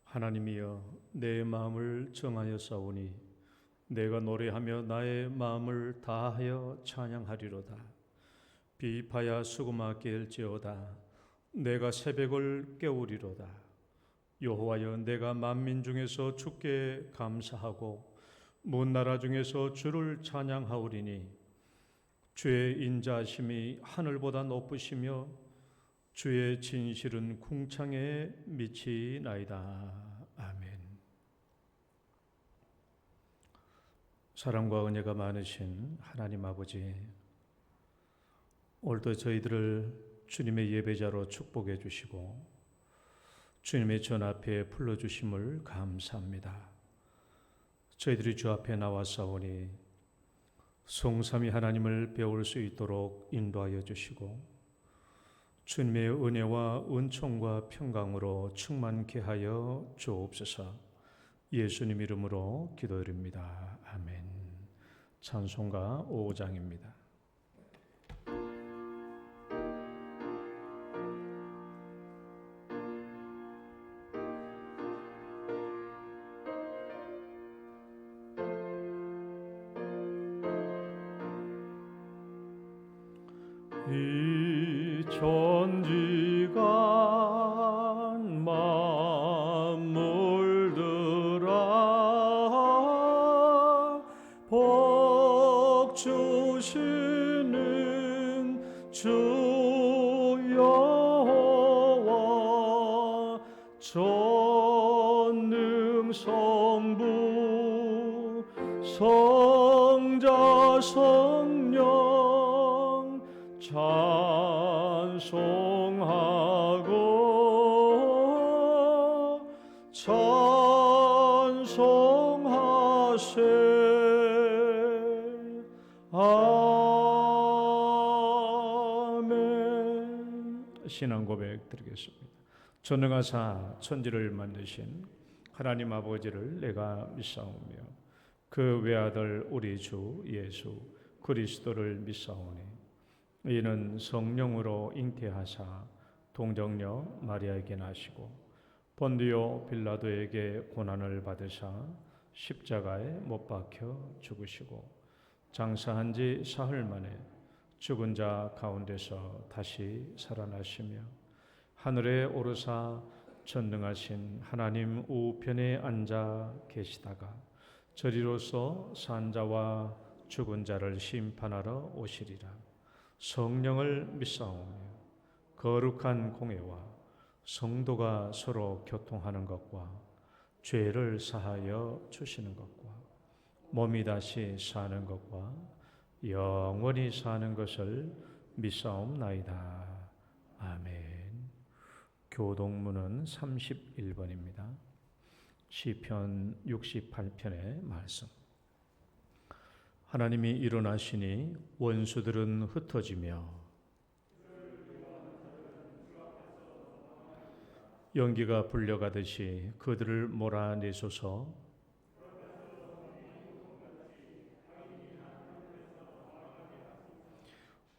하나님이여, 내 마음을 정하였사오니 내가 노래하며 나의 마음을 다하여 찬양하리로다. 비파야 수금아 깰지어다. 내가 새벽을 깨우리로다. 여호와여, 내가 만민 중에서 주께 감사하고 먼 나라 중에서 주를 찬양하오리니 주의 인자하심이 하늘보다 높으시며 주의 진실은 궁창에 미치나이다. 아멘. 사랑과 은혜가 많으신 하나님 아버지, 오늘도 저희들을 주님의 예배자로 축복해 주시고 주님의 전 앞에 불러주심을 감사합니다. 저희들이 주 앞에 나와사오니 성삼위 하나님을 배울 수 있도록 인도하여 주시고 주님의 은혜와 은총과 평강으로 충만케 하여 주옵소서. 예수님 이름으로 기도드립니다. 아멘. 찬송가 5장입니다. 이 천지간 만물들아 복 주시는 주 여호와 전능 성부 성자 성령 찬송하고 찬송하세. 아멘. 신앙 고백 드리겠습니다. 전능하사 천지를 만드신 하나님 아버지를 내가 믿사오며 그 외아들 우리 주 예수 그리스도를 믿사오니 이는 성령으로 잉태하사 동정녀 마리아에게 나시고 본디오 빌라도에게 고난을 받으사 십자가에 못 박혀 죽으시고 장사한 지 사흘 만에 죽은 자 가운데서 다시 살아나시며 하늘에 오르사 전능하신 하나님 우편에 앉아 계시다가 저리로서 산 자와 죽은 자를 심판하러 오시리라. 성령을 믿사오며 거룩한 공회와 성도가 서로 교통하는 것과 죄를 사하여 주시는 것과 몸이 다시 사는 것과 영원히 사는 것을 믿사옵나이다. 아멘. 교동문은 31번입니다. 시편 68편의 말씀. 하나님이 일어나시니 원수들은 흩어지며 연기가 불려가듯이 그들을 몰아내소서.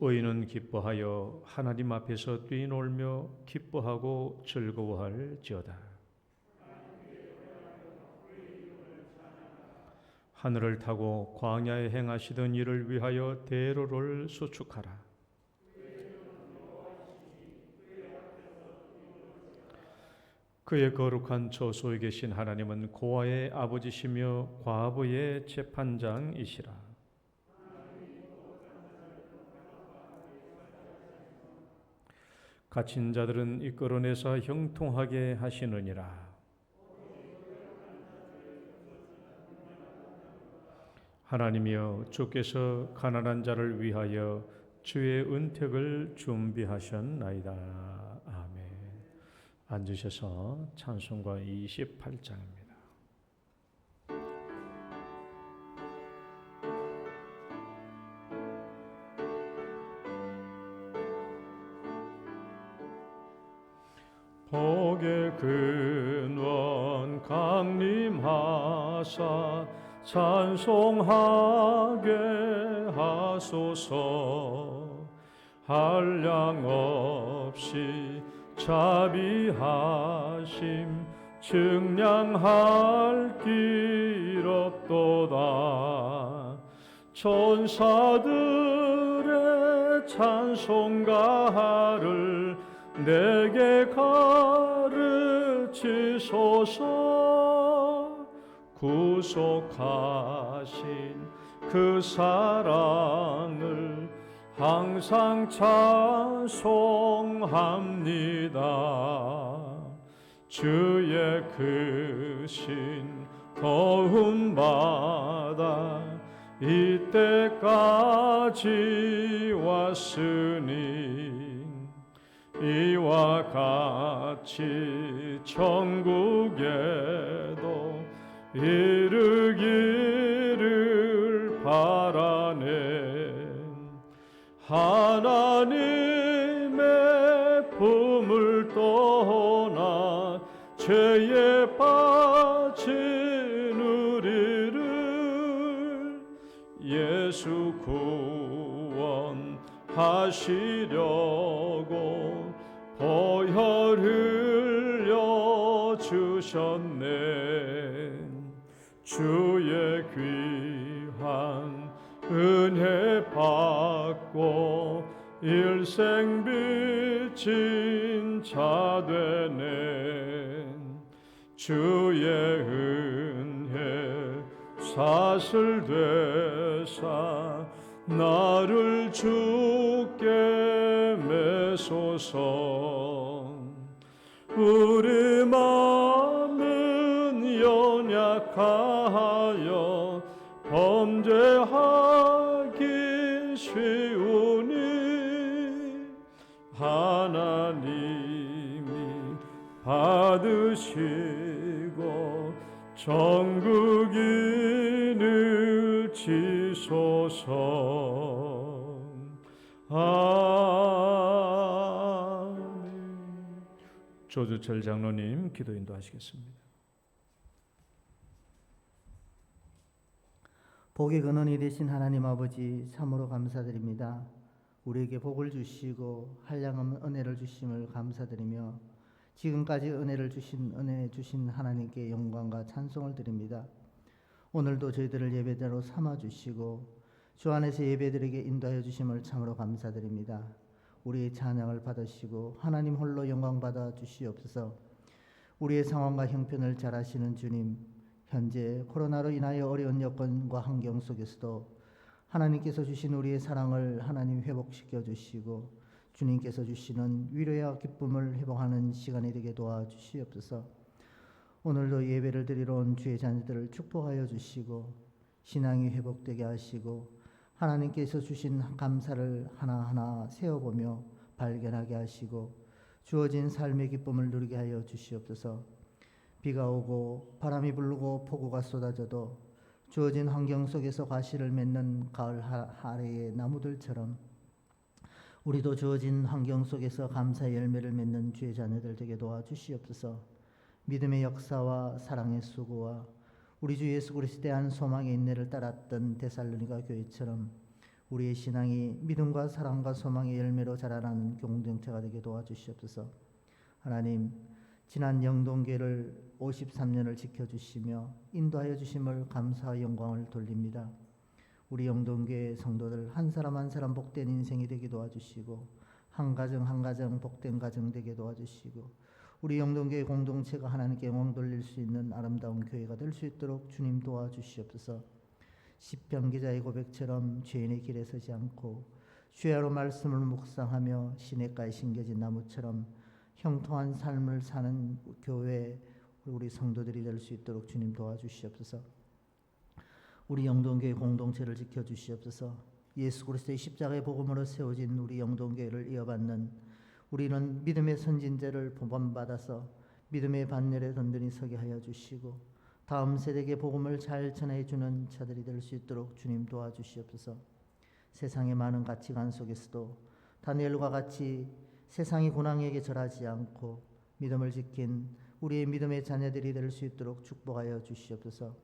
의인은 기뻐하여 하나님 앞에서 뛰놀며 기뻐하고 즐거워할지어다. 하늘을 타고 광야에 행하시던 일을 위하여 대로를 수축하라. 그의 거룩한 저소에 계신 하나님은 고아의 아버지시며 과부의 재판장이시라. 갇힌 자들은 이끌어내서 형통하게 하시느니라. 하나님이여, 주께서 가난한 자를 위하여 주의 은택을 준비하셨나이다. 아멘. 앉으셔서 찬송가 28장입니다. 복의 근원 강림하사 찬송하게 하소서. 한량 없이 자비하심 증량할 길 없도다. 천사들의 찬송가를 내게 가르치소서. 구속하신 그 사랑을 항상 찬송합니다. 주의 크신 도움받아 이때까지 왔으니 이와 같이 천국에도 이르기를 바라네. 하나님의 품을 떠나 죄에 빠진 우리를 예수 구원하시려고 보혈 흘려 주셨네. 주의 귀한 은혜 받고 일생 빚진 자 되네. 주의 은혜 사슬 되사 나를 주께 매소서. 우리 마음은 연약하여 범죄하기 쉬우니 하나님이 받으시고 정국인을 지소서. 아멘. 조주철 장로님 기도 인도하시겠습니다. 복의 근원이 되신 하나님 아버지, 참으로 감사드립니다. 우리에게 복을 주시고 한량없는 은혜를 주심을 감사드리며 지금까지 은혜 주신 하나님께 영광과 찬송을 드립니다. 오늘도 저희들을 예배자로 삼아주시고 주 안에서 예배드리게 인도하여 주심을 참으로 감사드립니다. 우리의 찬양을 받으시고 하나님 홀로 영광 받아 주시옵소서. 우리의 상황과 형편을 잘 아시는 주님, 현재 코로나로 인하여 어려운 여건과 환경 속에서도 하나님께서 주신 우리의 사랑을 하나님 회복시켜 주시고 주님께서 주시는 위로와 기쁨을 회복하는 시간이 되게 도와주시옵소서. 오늘도 예배를 드리러 온 주의 자녀들을 축복하여 주시고 신앙이 회복되게 하시고 하나님께서 주신 감사를 하나하나 세어보며 발견하게 하시고 주어진 삶의 기쁨을 누리게 하여 주시옵소서. 비가 오고 바람이 불고 폭우가 쏟아져도 주어진 환경 속에서 과실을 맺는 가을 아래의 나무들처럼 우리도 주어진 환경 속에서 감사의 열매를 맺는 주의 자녀들 되게 도와주시옵소서. 믿음의 역사와 사랑의 수고와 우리 주 예수 그리스도에 대한 소망의 인내를 따랐던 데살로니가 교회처럼 우리의 신앙이 믿음과 사랑과 소망의 열매로 자라나는 공동체가 되게 도와주시옵소서. 하나님, 지난 영동교회를 53년을 지켜주시며 인도하여 주심을 감사와 영광을 돌립니다. 우리 영동교회 성도들 한 사람 한 사람 복된 인생이 되게 도와주시고 한 가정 한 가정 복된 가정 되게 도와주시고 우리 영동교회 공동체가 하나님께 영광 돌릴 수 있는 아름다운 교회가 될 수 있도록 주님 도와주시옵소서. 시편 기자의 고백처럼 죄인의 길에 서지 않고 주야로 말씀을 묵상하며 시냇가에 심겨진 나무처럼 형통한 삶을 사는 교회 우리 성도들이 될 수 있도록 주님 도와주시옵소서. 우리 영동교회 공동체를 지켜주시옵소서. 예수 그리스도의 십자가의 복음으로 세워진 우리 영동교회를 이어받는 우리는 믿음의 선진자를 본받아서 믿음의 반열에 든든히 서게 하여 주시고 다음 세대에게 복음을 잘 전해 주는 자들이 될 수 있도록 주님 도와주시옵소서. 세상의 많은 가치관 속에서도 다니엘과 같이 세상이 고난에게 절하지 않고 믿음을 지킨 우리의 믿음의 자녀들이 될 수 있도록 축복하여 주시옵소서.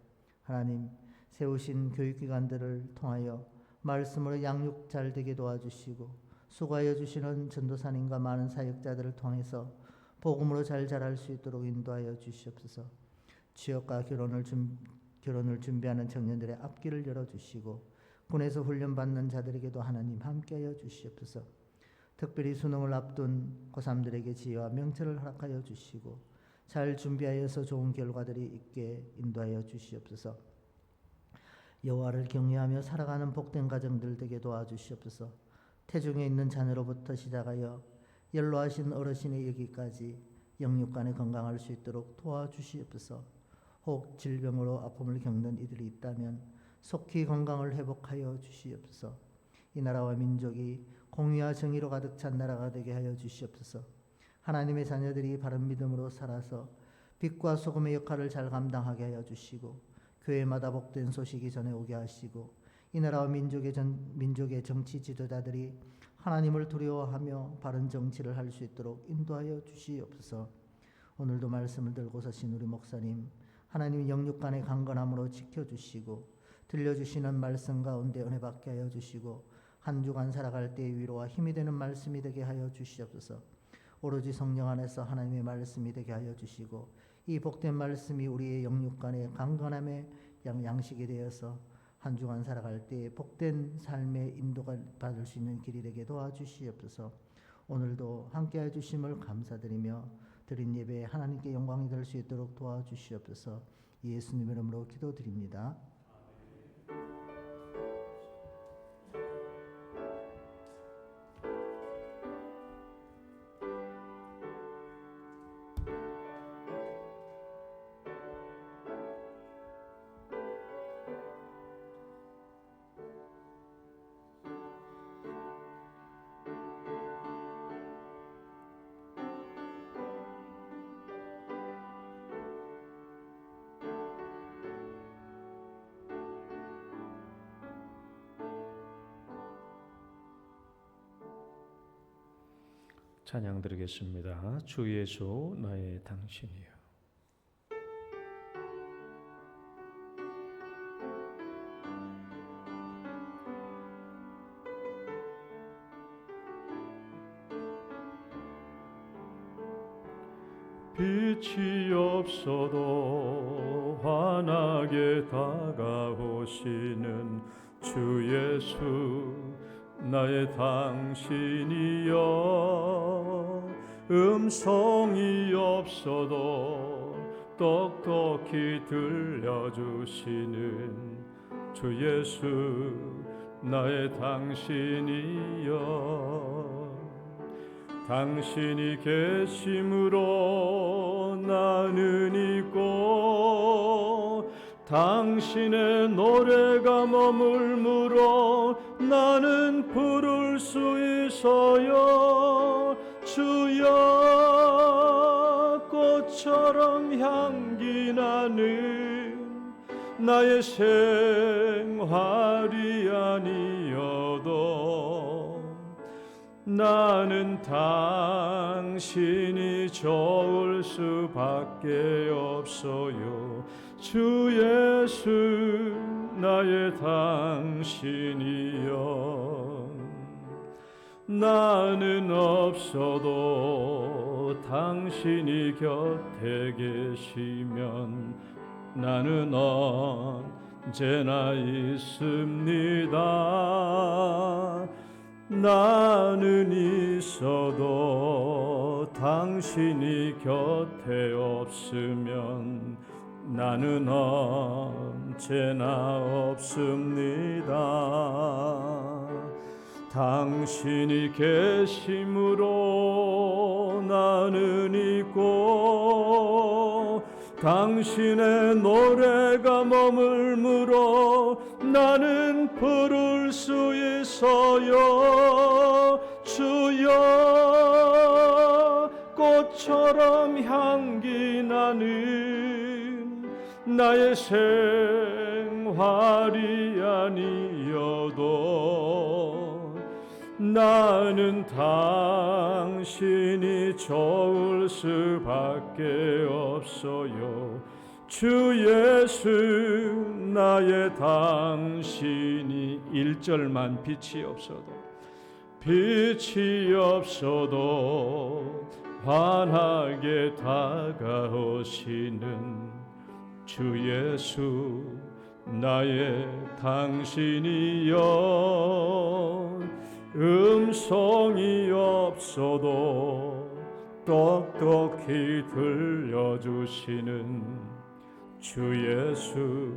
하나님, 세우신 교육기관들을 통하여 말씀으로 양육 잘 되게 도와주시고 수고하여 주시는 전도사님과 많은 사역자들을 통해서 복음으로 잘 자랄 수 있도록 인도하여 주시옵소서. 취업과 결혼을 준비하는 청년들의 앞길을 열어주시고 군에서 훈련받는 자들에게도 하나님 함께하여 주시옵소서. 특별히 수능을 앞둔 고3들에게 지혜와 명철을 허락하여 주시고 잘 준비하여서 좋은 결과들이 있게 인도하여 주시옵소서. 여호와를 경외하며 살아가는 복된 가정들 되게 도와주시옵소서. 태중에 있는 자녀로부터 시작하여 연로하신 어르신에 이르기까지 영육간에 건강할 수 있도록 도와주시옵소서. 혹 질병으로 아픔을 겪는 이들이 있다면 속히 건강을 회복하여 주시옵소서. 이 나라와 민족이 공의와 정의로 가득 찬 나라가 되게 하여 주시옵소서. 하나님의 자녀들이 바른 믿음으로 살아서 빛과 소금의 역할을 잘 감당하게 하여 주시고 교회마다 복된 소식이 전해오게 하시고 이 나라와 민족의 정치 지도자들이 하나님을 두려워하며 바른 정치를 할 수 있도록 인도하여 주시옵소서. 오늘도 말씀을 들고 서신 우리 목사님 하나님 영육간의 강건함으로 지켜주시고 들려주시는 말씀 가운데 은혜 받게 하여 주시고 한 주간 살아갈 때의 위로와 힘이 되는 말씀이 되게 하여 주시옵소서. 오로지 성령 안에서 하나님의 말씀이 되게 하여 주시고 이 복된 말씀이 우리의 영육간의 강건함의 양식이 되어서 한 주간 살아갈 때 복된 삶의 인도가 받을 수 있는 길이 되게 도와주시옵소서. 오늘도 함께해 주심을 감사드리며 드린 예배에 하나님께 영광이 될 수 있도록 도와주시옵소서. 예수님 이름으로 기도드립니다. 찬양 드리겠습니다. 주 예수 나의 당신이여. 빛이 없어도 환하게 다가오시는 주 예수 나의 당신이여. 음성이 없어도 똑똑히 들려주시는 주 예수 나의 당신이여. 당신이 계심으로 나는 있고 당신의 노래가 머물므로 나는 부를 수 있어요. 주여 꽃처럼 향기 나는 나의 생활이 아니어도 나는 당신이 좋을 수밖에 없어요. 주 예수 나의 당신이여. 나는 없어도 당신이 곁에 계시면 나는 언제나 있습니다. 나는 있어도 당신이 곁에 없으면 나는 언제나 없습니다. 당신이 계심으로 나는 있고 당신의 노래가 머물므로 나는 부를 수 있어요. 주여 꽃처럼 향기 나는 나의 생활이 아니어도 나는 당신이 좋을 수밖에 없어요. 주 예수 나의 당신이 1절만 빛이 없어도 환하게 다가오시는 주 예수 나의 당신이여 음성이 없어도 똑똑히 들려주시는 주 예수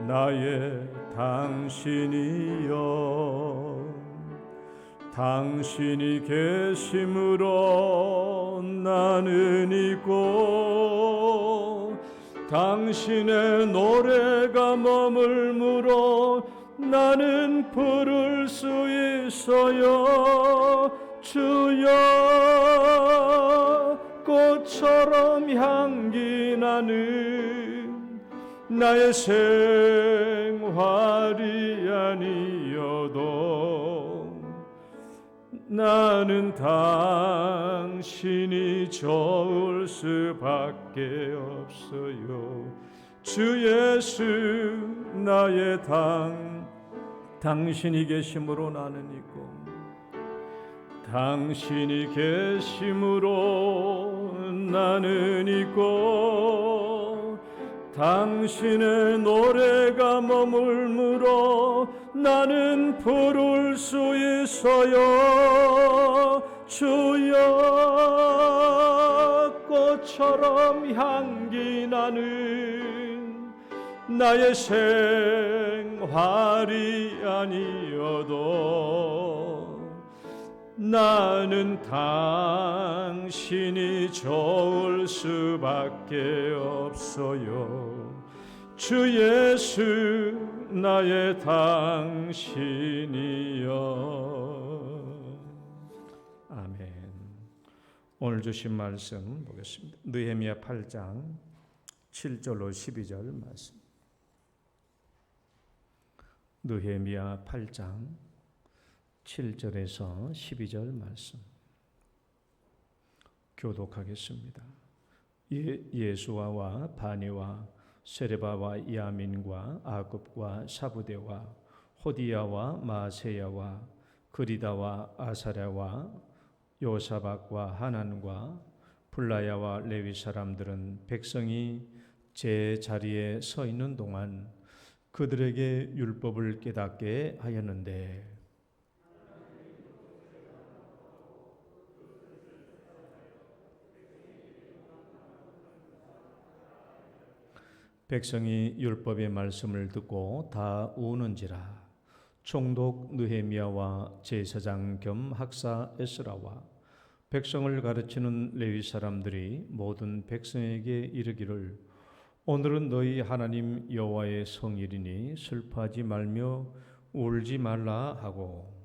나의 당신이여 당신이 계심으로 나는 있고 당신의 노래가 머물므로 나는 부를 수 있어요 주여 꽃처럼 향기 나는 나의 생활이 아니어도 나는 당신이 좋을 수밖에 없어요 주 예수 나의 당신이 계심으로 나는 있고 당신이 계심으로 나는 있고 당신의 노래가 머물므로 나는 부를 수 있어요 주여 꽃처럼 향기 나는 나의 생활이 아니어도 나는 당신이 좋을 수밖에 없어요 주 예수 나의 당신이여 아멘. 오늘 주신 말씀 보겠습니다. 느헤미야 8장 7절로 12절 말씀. 느헤미야 8장 7절에서 12절 말씀 교독하겠습니다. 예수아와 바니와 세레바와 야민과 아굽과 사부대와 호디야와 마세야와 그리다와 아사랴와 요사박과 하난과 블라야와 레위 사람들은 백성이 제 자리에 서 있는 동안 그들에게 율법을 깨닫게 하였는데 백성이 율법의 말씀을 듣고 다 우는지라 총독 느헤미야와 제사장 겸 학사 에스라와 백성을 가르치는 레위 사람들이 모든 백성에게 이르기를 오늘은 너희 하나님 여호와의 성일이니 슬퍼하지 말며 울지 말라 하고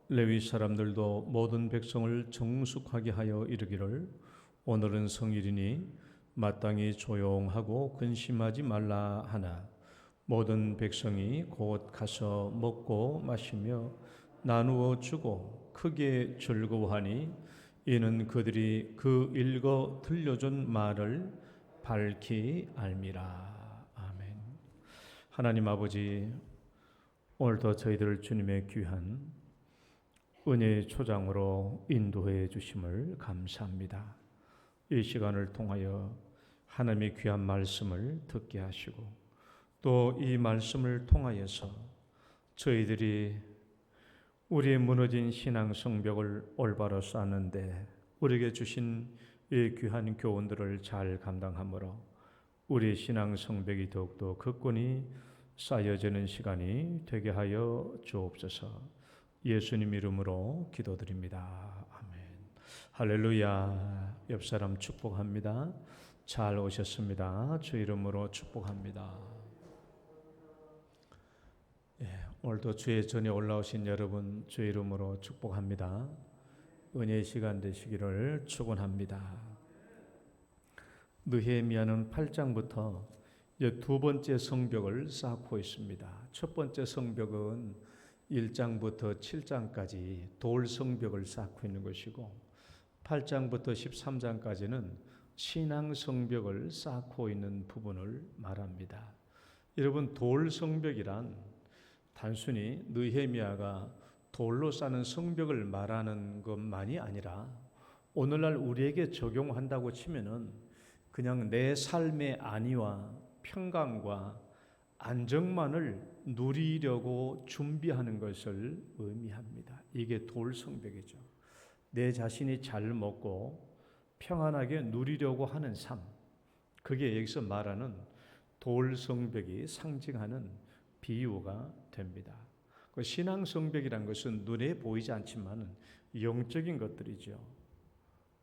레위 사람들도 모든 백성을 정숙하게 하여 이르기를 오늘은 성일이니 마땅히 조용하고 근심하지 말라 하나 모든 백성이 곧 가서 먹고 마시며 나누어 주고 크게 즐거워하니 이는 그들이 그 읽어 들려준 말을 밝히 알미라. 아멘. 하나님 아버지, 오늘도 저희들을 주님의 귀한 은혜의 초장으로 인도해 주심을 감사합니다. 이 시간을 통하여 하나님의 귀한 말씀을 듣게 하시고 또 이 말씀을 통하여서 저희들이 우리의 무너진 신앙 성벽을 올바로 쌓는데 우리에게 주신 이 귀한 교훈들을 잘 감당하므로 우리의 신앙 성벽이 더욱더 굳건히 쌓여지는 시간이 되게 하여 주옵소서. 예수님 이름으로 기도드립니다. 아멘. 할렐루야. 옆 사람 축복합니다. 잘 오셨습니다. 주 이름으로 축복합니다. 오늘도 주의 전에 올라오신 여러분 주 이름으로 축복합니다. 은혜의 시간 되시기를 축원합니다. 느헤미야는 8장부터 두 번째 성벽을 쌓고 있습니다. 첫 번째 성벽은 1장부터 7장까지 돌 성벽을 쌓고 있는 것이고 8장부터 13장까지는 신앙 성벽을 쌓고 있는 부분을 말합니다. 여러분, 돌 성벽이란 단순히 느헤미야가 돌로 쌓는 성벽을 말하는 것만이 아니라 오늘날 우리에게 적용한다고 치면은 그냥 내 삶의 안위와 평강과 안정만을 누리려고 준비하는 것을 의미합니다. 이게 돌 성벽이죠. 내 자신이 잘 먹고 평안하게 누리려고 하는 삶, 그게 여기서 말하는 돌 성벽이 상징하는 비유가 됩니다. 그 신앙 성벽이란 것은 눈에 보이지 않지만 영적인 것들이죠.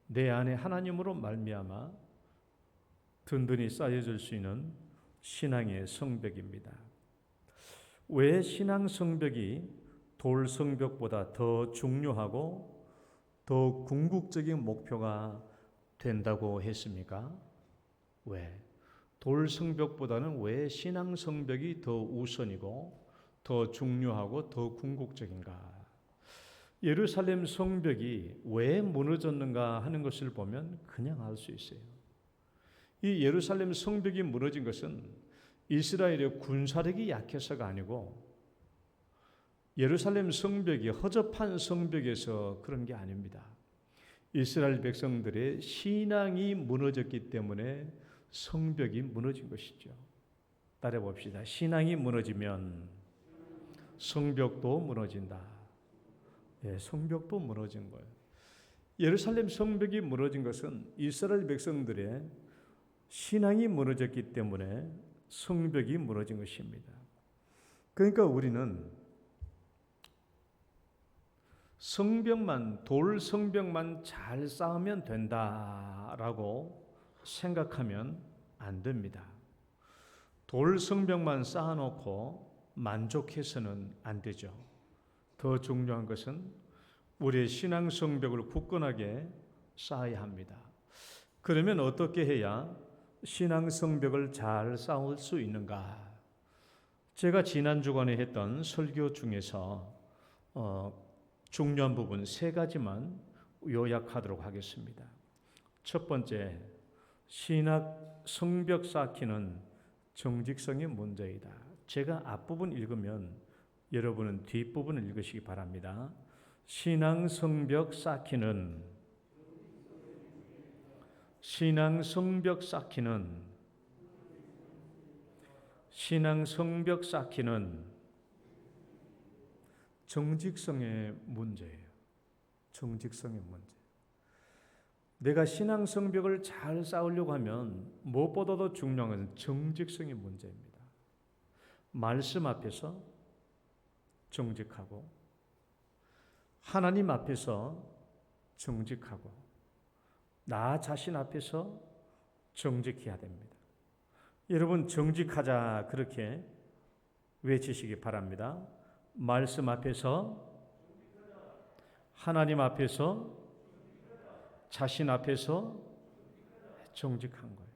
내 안에 하나님으로 말미암아 든든히 쌓여질 수 있는 신앙의 성벽입니다. 왜 신앙 성벽이 돌 성벽보다 더 중요하고 더 궁극적인 목표가 된다고 했습니까? 왜? 돌 성벽보다는 왜 신앙 성벽이 더 우선이고 더 중요하고 더 궁극적인가? 예루살렘 성벽이 왜 무너졌는가 하는 것을 보면 그냥 알 수 있어요. 이 예루살렘 성벽이 무너진 것은 이스라엘의 군사력이 약해서가 아니고 예루살렘 성벽이 허접한 성벽에서 그런 게 아닙니다. 이스라엘 백성들의 신앙이 무너졌기 때문에 성벽이 무너진 것이죠. 따라 봅시다. 신앙이 무너지면 성벽도 무너진다. 예, 성벽도 무너진 거예요. 예루살렘 성벽이 무너진 것은 이스라엘 백성들의 신앙이 무너졌기 때문에 성벽이 무너진 것입니다. 그러니까 우리는 성벽만, 돌 성벽만 잘 쌓으면 된다라고 생각하면 안 됩니다. 돌 성벽만 쌓아놓고 만족해서는 안 되죠. 더 중요한 것은 우리의 신앙 성벽을 굳건하게 쌓아야 합니다. 그러면 어떻게 해야 신앙 성벽을 잘 쌓을 수 있는가? 제가 지난 주간에 했던 설교 중에서 중요한 부분 3가지만 요약하도록 하겠습니다. 첫 번째, 신학 성벽 쌓기는 정직성의 문제이다. 제가 앞부분 읽으면 여러분은 뒷부분을 읽으시기 바랍니다. 신앙 성벽 쌓기는 신앙 성벽 쌓기는 정직성의 문제예요. 정직성의 문제. 내가 신앙 성벽을 잘 쌓으려고 하면 무엇보다도 중요한 것은 정직성의 문제입니다. 말씀 앞에서 정직하고 하나님 앞에서 정직하고 나 자신 앞에서 정직해야 됩니다. 여러분, 정직하자 그렇게 외치시기 바랍니다. 말씀 앞에서, 하나님 앞에서, 자신 앞에서 정직한 거예요.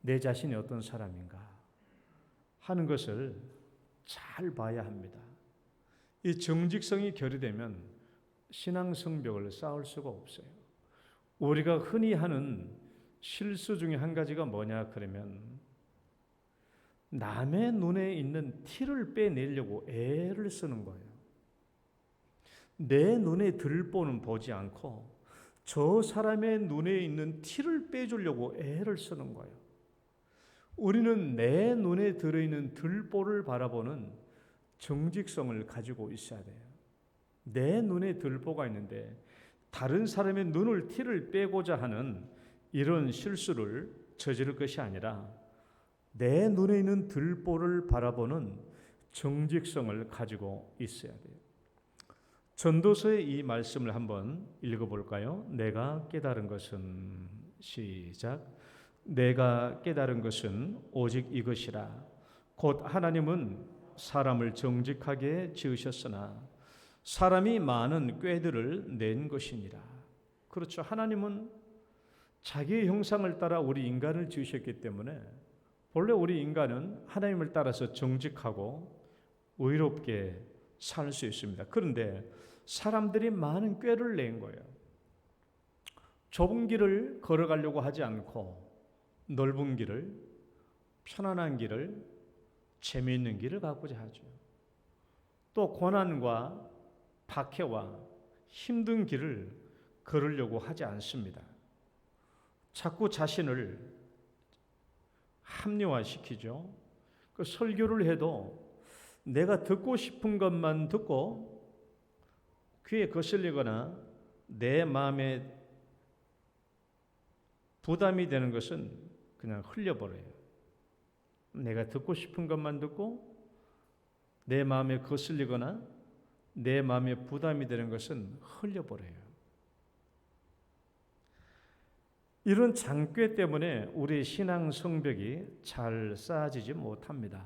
내 자신이 어떤 사람인가 하는 것을 잘 봐야 합니다. 이 정직성이 결여되면 신앙 성벽을 쌓을 수가 없어요. 우리가 흔히 하는 실수 중에 한 가지가 뭐냐 그러면 남의 눈에 있는 티를 빼내려고 애를 쓰는 거예요. 내 눈에 들보는 보지 않고 저 사람의 눈에 있는 티를 빼주려고 애를 쓰는 거예요. 우리는 내 눈에 들어있는 들보를 바라보는 정직성을 가지고 있어야 돼요. 내 눈에 들보가 있는데 다른 사람의 눈을 티를 빼고자 하는 이런 실수를 저지를 것이 아니라 내 눈에 있는 들보를 바라보는 정직성을 가지고 있어야 돼요. 전도서의 이 말씀을 한번 읽어볼까요? 내가 깨달은 것은 시작. 내가 깨달은 것은 오직 이것이라. 곧 하나님은 사람을 정직하게 지으셨으나 사람이 많은 꾀들을 낸 것이니라. 그렇죠. 하나님은 자기의 형상을 따라 우리 인간을 지으셨기 때문에 본래 우리 인간은 하나님을 따라서 정직하고 의롭게 살 수 있습니다. 그런데 사람들이 많은 꾀를 낸 거예요. 좁은 길을 걸어가려고 하지 않고 넓은 길을, 편안한 길을, 재미있는 길을 가고자 하죠. 또 고난과 박해와 힘든 길을 걸으려고 하지 않습니다. 자꾸 자신을 합리화시키죠. 그 설교를 해도 내가 듣고 싶은 것만 듣고 귀에 거슬리거나 내 마음에 부담이 되는 것은 그냥 흘려버려요. 내가 듣고 싶은 것만 듣고 내 마음에 거슬리거나 내 마음에 부담이 되는 것은 흘려버려요. 이런 장꾀 때문에 우리의 신앙 성벽이 잘 쌓아지지 못합니다.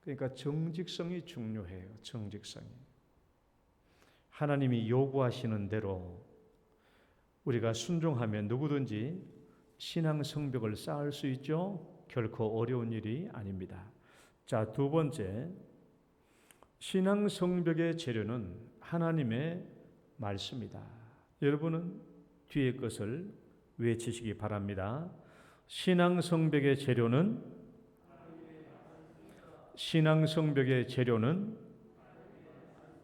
그러니까 정직성이 중요해요. 정직성이. 하나님이 요구하시는 대로 우리가 순종하면 누구든지 신앙 성벽을 쌓을 수 있죠. 결코 어려운 일이 아닙니다. 자, 두 번째, 신앙 성벽의 재료는 하나님의 말씀이다. 여러분은 뒤에 것을 외치시기 바랍니다. 신앙 성벽의 재료는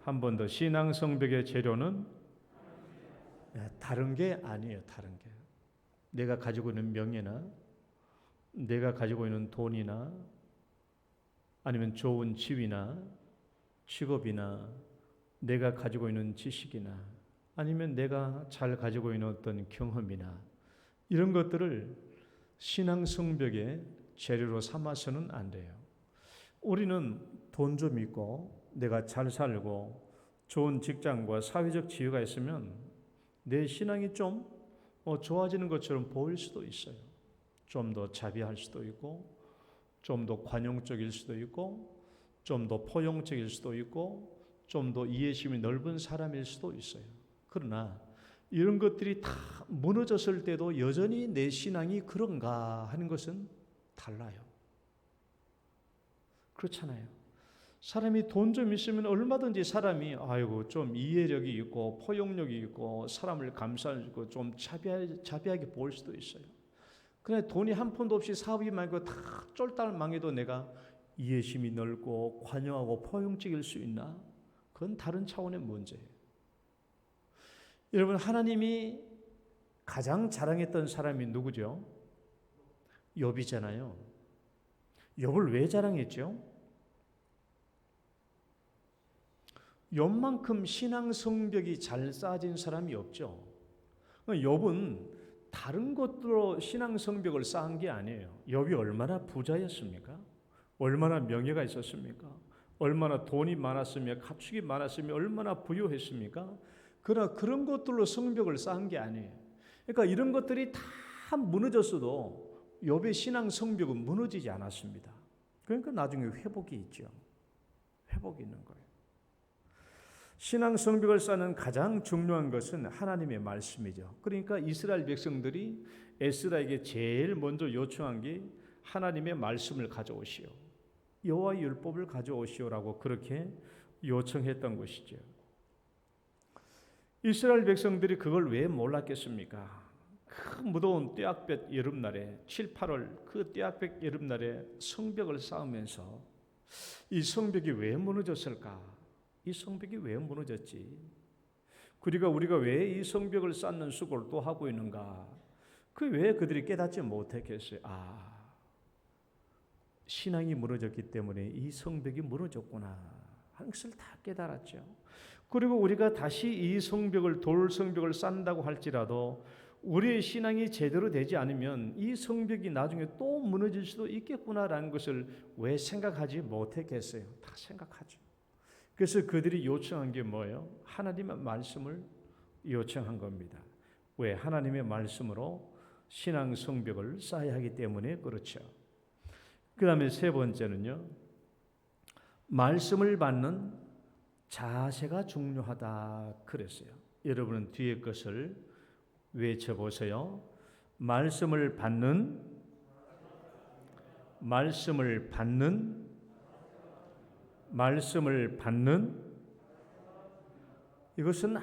한 번 더, 신앙 성벽의 재료는 다른 게 아니에요. 다른 게. 내가 가지고 있는 명예나 내가 가지고 있는 돈이나 아니면 좋은 지위나 직업이나 내가 가지고 있는 지식이나 아니면 내가 잘 가지고 있는 어떤 경험이나 이런 것들을 신앙 성벽의 재료로 삼아서는 안 돼요. 우리는 돈 좀 있고 내가 잘 살고 좋은 직장과 사회적 지위가 있으면 내 신앙이 좀 좋아지는 것처럼 보일 수도 있어요. 좀 더 자비할 수도 있고 좀 더 관용적일 수도 있고 좀 더 포용적일 수도 있고 좀 더 이해심이 넓은 사람일 수도 있어요. 그러나 이런 것들이 다 무너졌을 때도 여전히 내 신앙이 그런가 하는 것은 달라요. 그렇잖아요. 사람이 돈 좀 있으면 얼마든지 사람이 아이고 좀 이해력이 있고 포용력이 있고 사람을 감싸고 좀 자비하게 보일 수도 있어요. 그런데 돈이 한 푼도 없이 사업이 망하고 다 쫄딱 망해도 내가 이해심이 넓고 관용하고 포용적일 수 있나? 그건 다른 차원의 문제예요. 여러분, 하나님이 가장 자랑했던 사람이 누구죠? 욥이잖아요. 욥을 왜 자랑했죠? 욥만큼 신앙 성벽이 잘 쌓아진 사람이 없죠. 욥은 다른 것들로 신앙 성벽을 쌓은 게 아니에요. 욥이 얼마나 부자였습니까? 얼마나 명예가 있었습니까? 얼마나 돈이 많았으며 가축이 많았으며 얼마나 부유했습니까? 그러나 그런 것들로 성벽을 쌓은 게 아니에요. 그러니까 이런 것들이 다 무너졌어도 욥의 신앙 성벽은 무너지지 않았습니다. 그러니까 나중에 회복이 있죠. 회복이 있는 거예요. 신앙 성벽을 쌓는 가장 중요한 것은 하나님의 말씀이죠. 그러니까 이스라엘 백성들이 에스라에게 제일 먼저 요청한 게 하나님의 말씀을 가져오시오. 여호와의 율법을 가져오시오라고 그렇게 요청했던 것이죠. 이스라엘 백성들이 그걸 왜 몰랐겠습니까? 그 무더운 떼약볕 여름날에 7, 8월 그 떼약볕 여름날에 성벽을 쌓으면서 이 성벽이 왜 무너졌을까? 이 성벽이 왜 무너졌지? 그리고 우리가 왜 이 성벽을 쌓는 수고를 또 하고 있는가? 그 왜 그들이 깨닫지 못했겠어요? 신앙이 무너졌기 때문에 이 성벽이 무너졌구나 하는 것을 다 깨달았죠. 그리고 우리가 다시 이 성벽을 돌 성벽을 쌓는다고 할지라도 우리의 신앙이 제대로 되지 않으면 이 성벽이 나중에 또 무너질 수도 있겠구나라는 것을 왜 생각하지 못했겠어요? 다 생각하죠. 그래서 그들이 요청한 게 뭐예요? 하나님의 말씀을 요청한 겁니다. 왜? 하나님의 말씀으로 신앙 성벽을 쌓아야 하기 때문에 그렇죠. 그 다음에 세 번째는요, 말씀을 받는 자세가 중요하다 그랬어요. 여러분은 뒤에 것을 외쳐보세요. 말씀을 받는 말씀을 받는, 이것은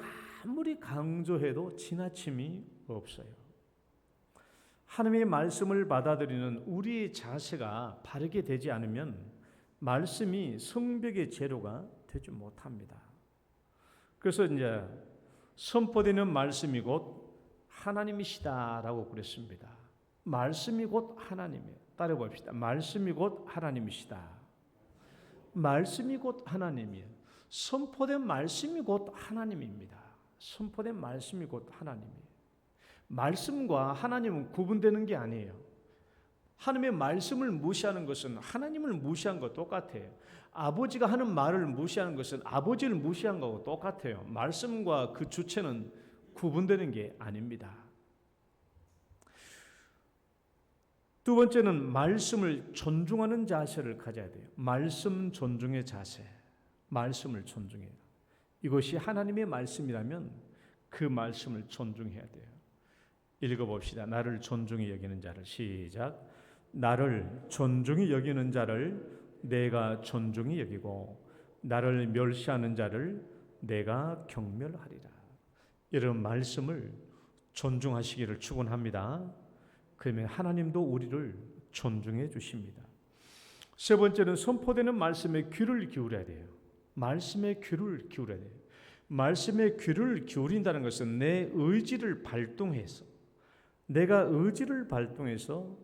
아무리 강조해도 지나침이 없어요. 하나님의 말씀을 받아들이는 우리의 자세가 바르게 되지 않으면 말씀이 성벽의 재료가 되지 못합니다. 그래서 이제 선포되는 말씀이 곧 하나님이시다라고 그랬습니다. 말씀이 곧 하나님이에요. 따라 봅시다. 말씀이 곧 하나님이시다. 말씀이 곧 하나님이에요. 선포된 말씀이 곧 하나님입니다. 선포된 말씀이 곧 하나님이에요. 말씀과 하나님은 구분되는 게 아니에요. 하나님의 말씀을 무시하는 것은 하나님을 무시한 것 똑같아요. 아버지가 하는 말을 무시하는 것은 아버지를 무시한 거하고 똑같아요. 말씀과 그 주체는 구분되는 게 아닙니다. 두 번째는 말씀을 존중하는 자세를 가져야 돼요. 말씀 존중의 자세. 말씀을 존중해요. 이것이 하나님의 말씀이라면 그 말씀을 존중해야 돼요. 읽어봅시다. 나를 존중히 여기는 자를. 시작. 나를 존중히 여기는 자를 내가 존중히 여기고 나를 멸시하는 자를 내가 경멸하리라. 이런 말씀을 존중하시기를 축원합니다. 그러면 하나님도 우리를 존중해 주십니다. 세 번째는 선포되는 말씀에 귀를 기울여야 돼요. 말씀에 귀를 기울여야 돼요. 말씀에 귀를 기울인다는 것은 내 의지를 발동해서, 내가 의지를 발동해서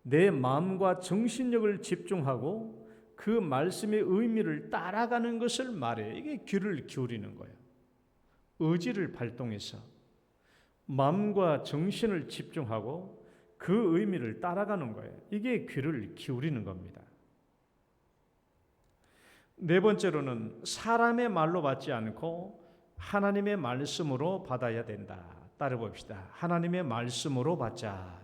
내 마음과 정신력을 집중하고 그 말씀의 의미를 따라가는 것을 말해요. 이게 귀를 기울이는 거예요. 의지를 발동해서 마음과 정신을 집중하고 그 의미를 따라가는 거예요. 이게 귀를 기울이는 겁니다. 네 번째로는 사람의 말로 받지 않고 하나님의 말씀으로 받아야 된다. 따라 봅시다. 하나님의 말씀으로 받자.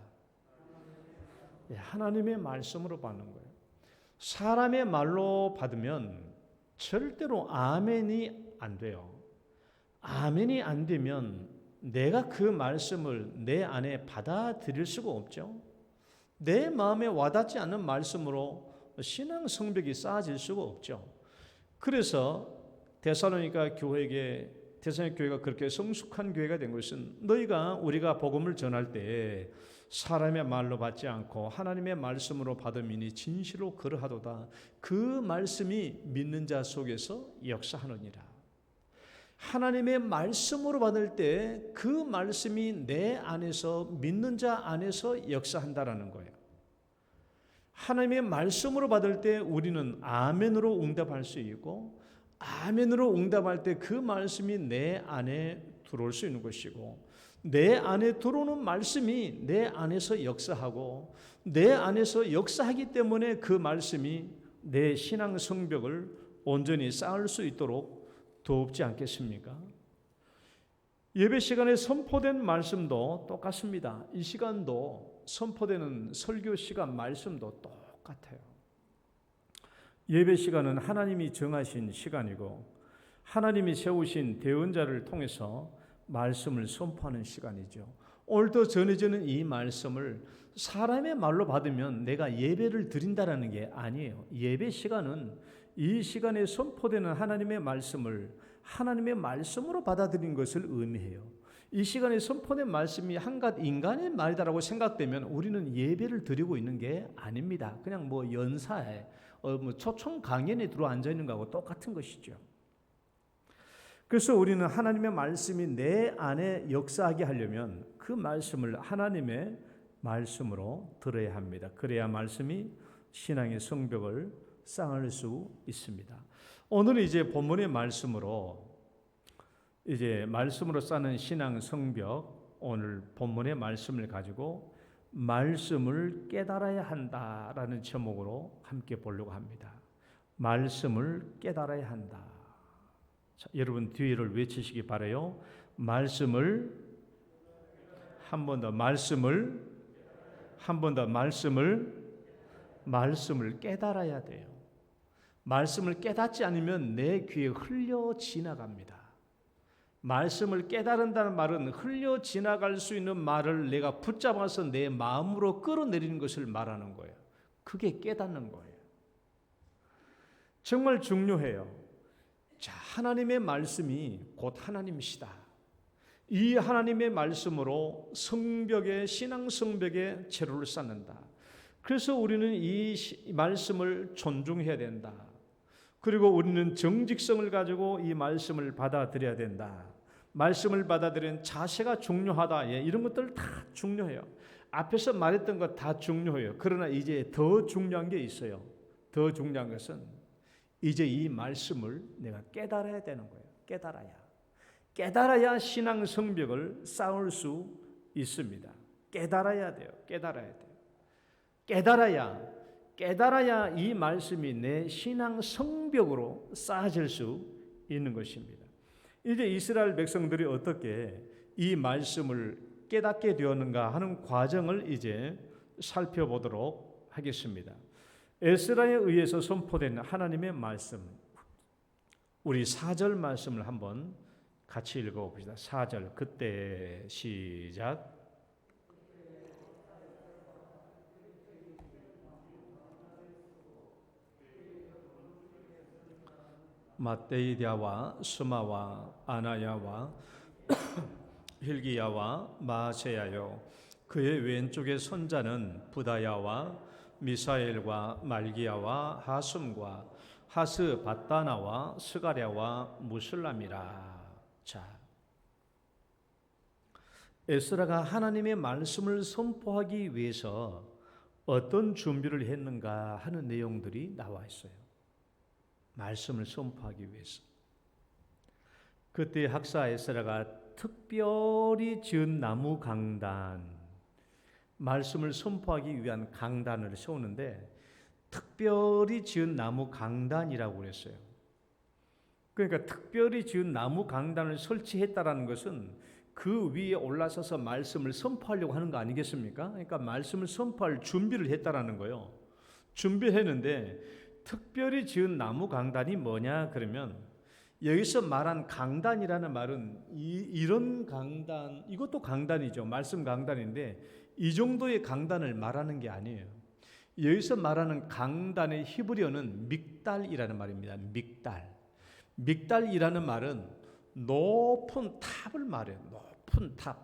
하나님의 말씀으로 받는 거예요. 사람의 말로 받으면 절대로 아멘이 안 돼요. 아멘이 안 되면 내가 그 말씀을 내 안에 받아들일 수가 없죠. 내 마음에 와닿지 않는 말씀으로 신앙 성벽이 쌓아질 수가 없죠. 그래서 데살로니가 교회가 그렇게 성숙한 교회가 된 것은 우리가 복음을 전할 때 사람의 말로 받지 않고 하나님의 말씀으로 받음이니 진실로 그러하도다. 그 말씀이 믿는 자 속에서 역사하느니라. 하나님의 말씀으로 받을 때 그 말씀이 내 안에서 믿는 자 안에서 역사한다라는 거예요. 하나님의 말씀으로 받을 때 우리는 아멘으로 응답할 수 있고 아멘으로 응답할 때 그 말씀이 내 안에 들어올 수 있는 것이고 내 안에 들어오는 말씀이 내 안에서 역사하고 내 안에서 역사하기 때문에 그 말씀이 내 신앙 성벽을 온전히 쌓을 수 있도록 돕지 않겠습니까? 예배 시간에 선포된 말씀도 똑같습니다. 이 시간도 선포되는 설교 시간 말씀도 똑같아요. 예배 시간은 하나님이 정하신 시간이고 하나님이 세우신 대언자를 통해서 말씀을 선포하는 시간이죠. 오늘도 전해지는 이 말씀을 사람의 말로 받으면 내가 예배를 드린다라는 게 아니에요. 예배 시간은 이 시간에 선포되는 하나님의 말씀을 하나님의 말씀으로 받아들인 것을 의미해요. 이 시간에 선포된 말씀이 한갓 인간의 말이다라고 생각되면 우리는 예배를 드리고 있는 게 아닙니다. 그냥 연사에 초청 강연에 들어 앉아 있는 거하고 똑같은 것이죠. 그래서 우리는 하나님의 말씀이 내 안에 역사하게 하려면 그 말씀을 하나님의 말씀으로 들어야 합니다. 그래야 말씀이 신앙의 성벽을 쌓을 수 있습니다. 오늘은 이제 본문의 말씀으로 쌓는 신앙 성벽, 오늘 본문의 말씀을 가지고 말씀을 깨달아야 한다라는 제목으로 함께 보려고 합니다. 말씀을 깨달아야 한다. 자, 여러분 뒤를 외치시기 바라요. 말씀을 한 번 더 말씀을 깨달아야 돼요. 말씀을 깨닫지 않으면 내 귀에 흘려 지나갑니다. 말씀을 깨달은다는 말은 흘려 지나갈 수 있는 말을 내가 붙잡아서 내 마음으로 끌어내리는 것을 말하는 거예요. 그게 깨닫는 거예요. 정말 중요해요. 자, 하나님의 말씀이 곧 하나님이시다. 이 하나님의 말씀으로 성벽에 신앙 성벽에 재료를 쌓는다. 그래서 우리는 이 말씀을 존중해야 된다. 그리고 우리는 정직성을 가지고 이 말씀을 받아들여야 된다. 말씀을 받아들이는 자세가 중요하다. 예, 이런 것들 다 중요해요. 앞에서 말했던 것 다 중요해요. 그러나 이제 더 중요한 게 있어요. 더 중요한 것은 이제 이 말씀을 내가 깨달아야 되는 거예요. 깨달아야 신앙 성벽을 쌓을 수 있습니다. 깨달아야 돼요. 깨달아야 이 말씀이 내 신앙 성벽으로 쌓아질 수 있는 것입니다. 이제 이스라엘 백성들이 어떻게 이 말씀을 깨닫게 되었는가 하는 과정을 이제 살펴보도록 하겠습니다. 에스라에 의해서 선포된 하나님의 말씀, 우리 4절 말씀을 한번 같이 읽어봅시다. 4절 그때 시작. 마떼이랴와 스마와 아나야와 힐기야와 마세야요, 그의 왼쪽의 손자는 부다야와 미사엘과 말기야와 하숨과 하스 바다나와 스가랴와 무슬람이라. 자, 에스라가 하나님의 말씀을 선포하기 위해서 어떤 준비를 했는가 하는 내용들이 나와 있어요. 말씀을 선포하기 위해서. 그때 학사 에스라가 특별히 지은 나무 강단, 말씀을 선포하기 위한 강단을 세우는데 특별히 지은 나무 강단이라고 그랬어요. 그러니까 특별히 지은 나무 강단을 설치했다라는 것은 그 위에 올라서서 말씀을 선포하려고 하는 거 아니겠습니까? 그러니까 말씀을 선포할 준비를 했다라는 거예요. 준비했는데 특별히 지은 나무 강단이 뭐냐 그러면, 여기서 말한 강단이라는 말은 이런 강단, 이것도 강단이죠. 말씀 강단인데 이 정도의 강단을 말하는 게 아니에요. 여기서 말하는 강단의 히브리어는 믹달이라는 말입니다. 믹달이라는 말은 높은 탑을 말해요. 높은 탑.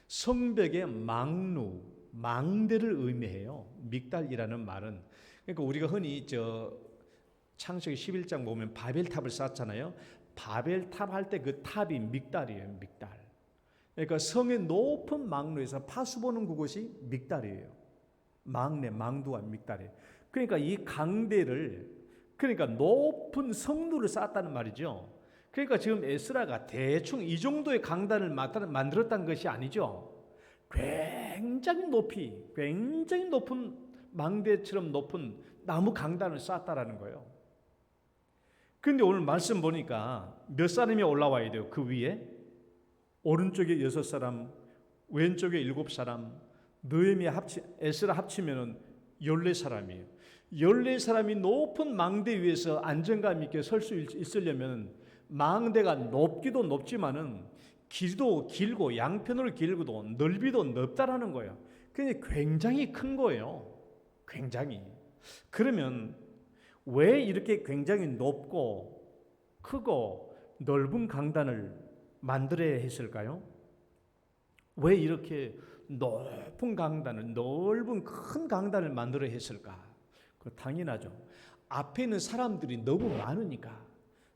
성벽의 망루, 망대를 의미해요. 믹달이라는 말은. 그러니까 우리가 흔히 창세기 11장 보면 바벨탑을 쌓잖아요. 바벨탑 할 때 그 탑이 믹달이에요. 믹달. 그러니까 성의 높은 망루에서 파수 보는 그곳이 믹달이에요. 망두가 믹달이에요. 그러니까 이 강대를, 그러니까 높은 성루를 쌓았다는 말이죠. 그러니까 지금 에스라가 대충 이 정도의 강단을 만들었다는 것이 아니죠. 굉장히 높은 망대처럼 높은 나무 강단을 쌓았다라는 거예요. 그런데 오늘 말씀 보니까 몇 사람이 올라와야 돼요? 그 위에 오른쪽에 6사람, 왼쪽에 7사람, 에스라 합치면 14사람이에요. 14사람이 높은 망대 위에서 안정감 있게 설 수 있으려면 망대가 높기도 높지만은 길도 길고 양편으로 길고도 넓이도 넓다라는 거예요. 그게 굉장히 큰 거예요. 굉장히. 그러면 왜 이렇게 굉장히 높고 크고 넓은 강단을 만들어야 했을까요? 왜 이렇게 높은 강단을, 넓은 큰 강단을 만들어야 했을까? 당연하죠. 앞에 있는 사람들이 너무 많으니까.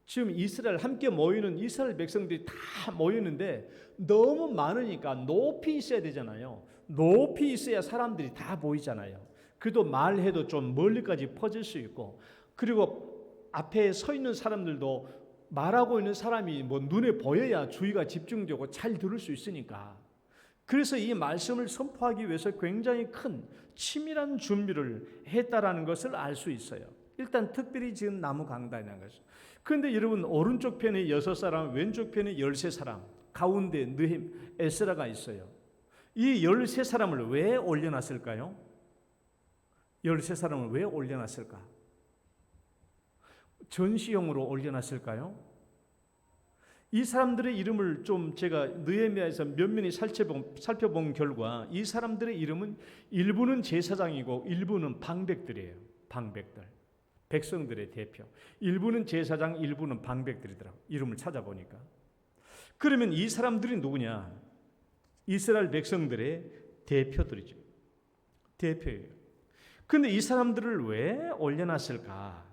지금 이스라엘 함께 모이는 이스라엘 백성들이 다 모이는데 너무 많으니까 높이 있어야 되잖아요. 높이 있어야 사람들이 다 보이잖아요. 그래도 말해도 좀 멀리까지 퍼질 수 있고, 그리고 앞에 서 있는 사람들도 말하고 있는 사람이 눈에 보여야 주의가 집중되고 잘 들을 수 있으니까. 그래서 이 말씀을 선포하기 위해서 굉장히 큰 치밀한 준비를 했다라는 것을 알 수 있어요. 일단 특별히 지은 나무 강단이라는 것이죠. 그런데 여러분, 오른쪽 편에 6사람, 왼쪽 편에 13사람, 가운데 에스라가 있어요. 이 13사람을 왜 올려놨을까요? 13사람을 왜 올려놨을까? 전시용으로 올려놨을까요? 이 사람들의 이름을 좀 제가 느헤미야에서 면면히 살펴본 결과 이 사람들의 이름은 일부는 제사장이고 일부는 방백들이에요. 방백들. 백성들의 대표. 일부는 제사장, 일부는 방백들이더라고. 이름을 찾아보니까. 그러면 이 사람들이 누구냐? 이스라엘 백성들의 대표들이죠. 대표예요. 그런데 이 사람들을 왜 올려놨을까?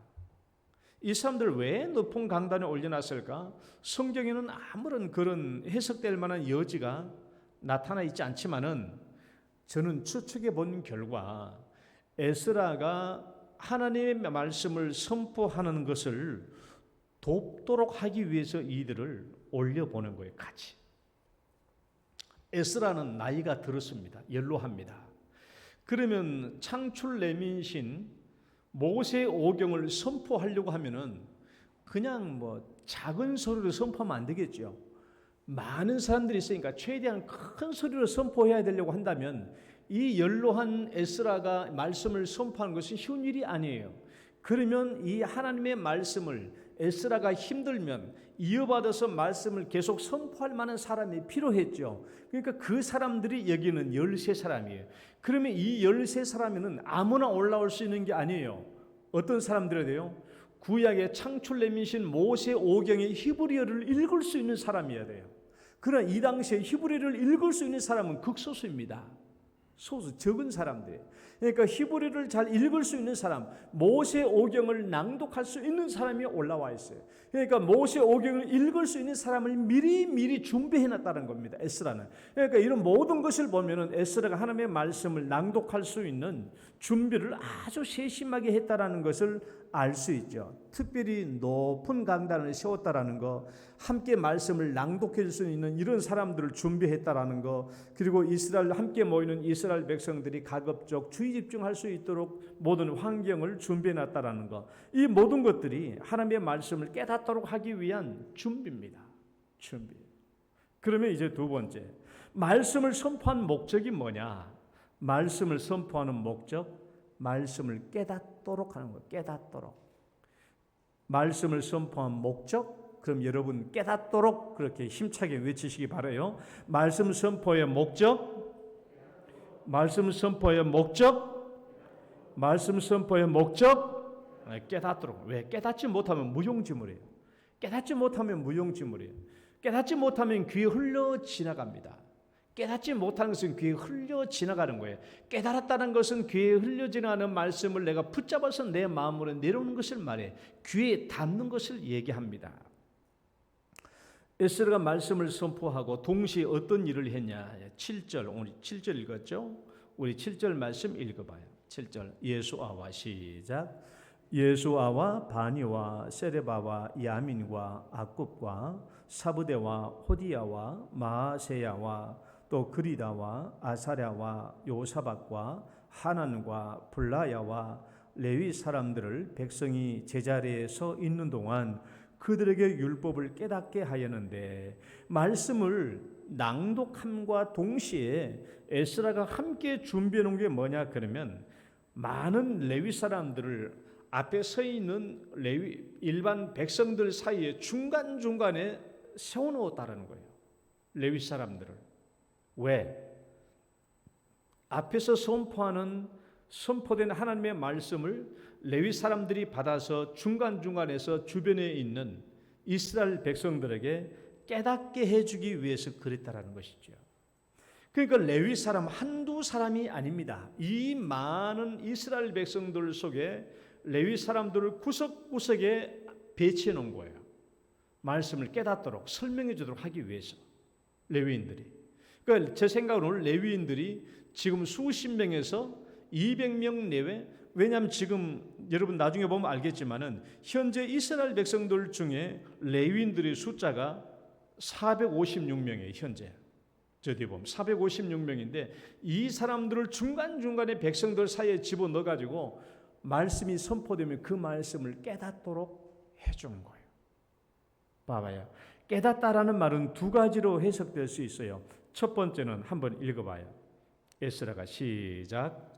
이 사람들 왜 높은 강단에 올려놨을까? 성경에는 아무런 그런 해석될 만한 여지가 나타나 있지 않지만은 저는 추측해 본 결과 에스라가 하나님의 말씀을 선포하는 것을 돕도록 하기 위해서 이들을 올려보낸 거예요. 같이. 에스라는 나이가 들었습니다. 연로합니다. 그러면 창출 레민신 모세 오경을 선포하려고 하면은 그냥 뭐 작은 소리로 선포하면 안 되겠죠. 많은 사람들이 있으니까 최대한 큰 소리로 선포해야 되려고 한다면 이 연로한 에스라가 말씀을 선포하는 것은 쉬운 일이 아니에요. 그러면 이 하나님의 말씀을 에스라가 힘들면 이어받아서 말씀을 계속 선포할 만한 사람이 필요했죠. 그러니까 그 사람들이 여기는 13사람이에요. 그러면 이 13사람에는 아무나 올라올 수 있는 게 아니에요. 어떤 사람들이 돼요? 구약의 창출 레민신 모세 오경의 히브리어를 읽을 수 있는 사람이어야 돼요. 그러나 이 당시에 히브리어를 읽을 수 있는 사람은 극소수입니다. 소수, 적은 사람들. 그러니까 히브리어를 잘 읽을 수 있는 사람, 모세 오경을 낭독할 수 있는 사람이 올라와 있어요. 그러니까 모세 오경을 읽을 수 있는 사람을 미리 준비해 놨다는 겁니다. 에스라는. 그러니까 이런 모든 것을 보면은 에스라가 하나님의 말씀을 낭독할 수 있는 준비를 아주 세심하게 했다라는 것을 알 수 있죠. 특별히 높은 강단을 세웠다라는 거, 함께 말씀을 낭독해 줄 수 있는 이런 사람들을 준비했다라는 거, 그리고 이스라엘 함께 모이는 이스라엘 백성들이 가급적 주의 집중할 수 있도록 모든 환경을 준비해 놨다라는 거, 이 모든 것들이 하나님의 말씀을 깨닫도록 하기 위한 준비입니다. 준비. 그러면 이제 두 번째, 말씀을 선포한 목적이 뭐냐? 말씀을 선포하는 목적, 말씀을 깨닫도록 하는 거예요. 깨닫도록. 말씀을 선포한 목적, 그럼 여러분 깨닫도록 그렇게 힘차게 외치시기 바라요. 말씀 선포의 목적, 말씀 선포의 목적, 말씀 선포의 목적, 깨닫도록. 왜? 깨닫지 못하면 무용지물이에요. 깨닫지 못하면 무용지물이에요. 깨닫지 못하면 귀에 흘러 지나갑니다. 깨닫지 못하는 것은 귀에 흘려 지나가는 거예요. 깨달았다는 것은 귀에 흘려 지나가는 말씀을 내가 붙잡아서 내 마음으로 내려오는 것을 말해. 귀에 닿는 것을 얘기합니다. 에스라가 말씀을 선포하고 동시에 어떤 일을 했냐? 7절, 오늘 7절 읽었죠? 우리 7절 말씀 읽어봐요. 7절 예수아와 시작. 예수아와 바니와 세레바와 야민과 아굽과 사부대와 호디야와 마세야와 또 그리다와 아사랴와 요사박과 하난과 블라야와 레위 사람들을 백성이 제자리에 서 있는 동안 그들에게 율법을 깨닫게 하였는데, 말씀을 낭독함과 동시에 에스라가 함께 준비해 놓은 게 뭐냐 그러면 많은 레위 사람들을 앞에 서 있는 레위 일반 백성들 사이에 중간중간에 세워놓았다는 거예요. 레위 사람들을. 왜? 앞에서 선포된 하나님의 말씀을 레위 사람들이 받아서 중간중간에서 주변에 있는 이스라엘 백성들에게 깨닫게 해주기 위해서 그랬다라는 것이죠. 그러니까 레위 사람 한두 사람이 아닙니다. 이 많은 이스라엘 백성들 속에 레위 사람들을 구석구석에 배치해 놓은 거예요. 말씀을 깨닫도록 설명해 주도록 하기 위해서 레위인들이. 그러니까 제 생각으로는 레위인들이 지금 수십 명에서 200명 내외, 왜냐하면 지금 여러분 나중에 보면 알겠지만은 현재 이스라엘 백성들 중에 레위인들의 숫자가 456명이에요. 현재 저 뒤에 보면 456명인데 이 사람들을 중간중간에 백성들 사이에 집어넣어가지고 말씀이 선포되면 그 말씀을 깨닫도록 해주는 거예요. 봐봐요. 깨닫다라는 말은 두 가지로 해석될 수 있어요. 첫 번째는 한번 읽어봐요. 에스라가 시작.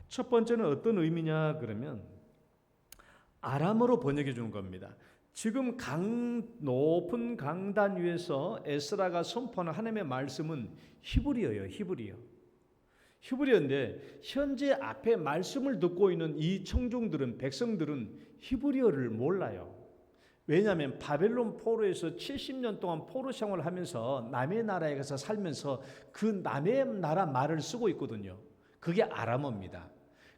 첫 번째는 어떤 의미냐 그러면 아람어로 번역해 주는 겁니다. 지금 높은 강단 위에서 에스라가 선포하는 하나님의 말씀은 히브리어예요. 히브리어. 히브리어인데 현재 앞에 말씀을 듣고 있는 이 청중들은, 백성들은 히브리어를 몰라요. 왜냐하면 바벨론 포로에서 70년 동안 포로 생활을 하면서 남의 나라에 가서 살면서 그 남의 나라 말을 쓰고 있거든요. 그게 아람어입니다.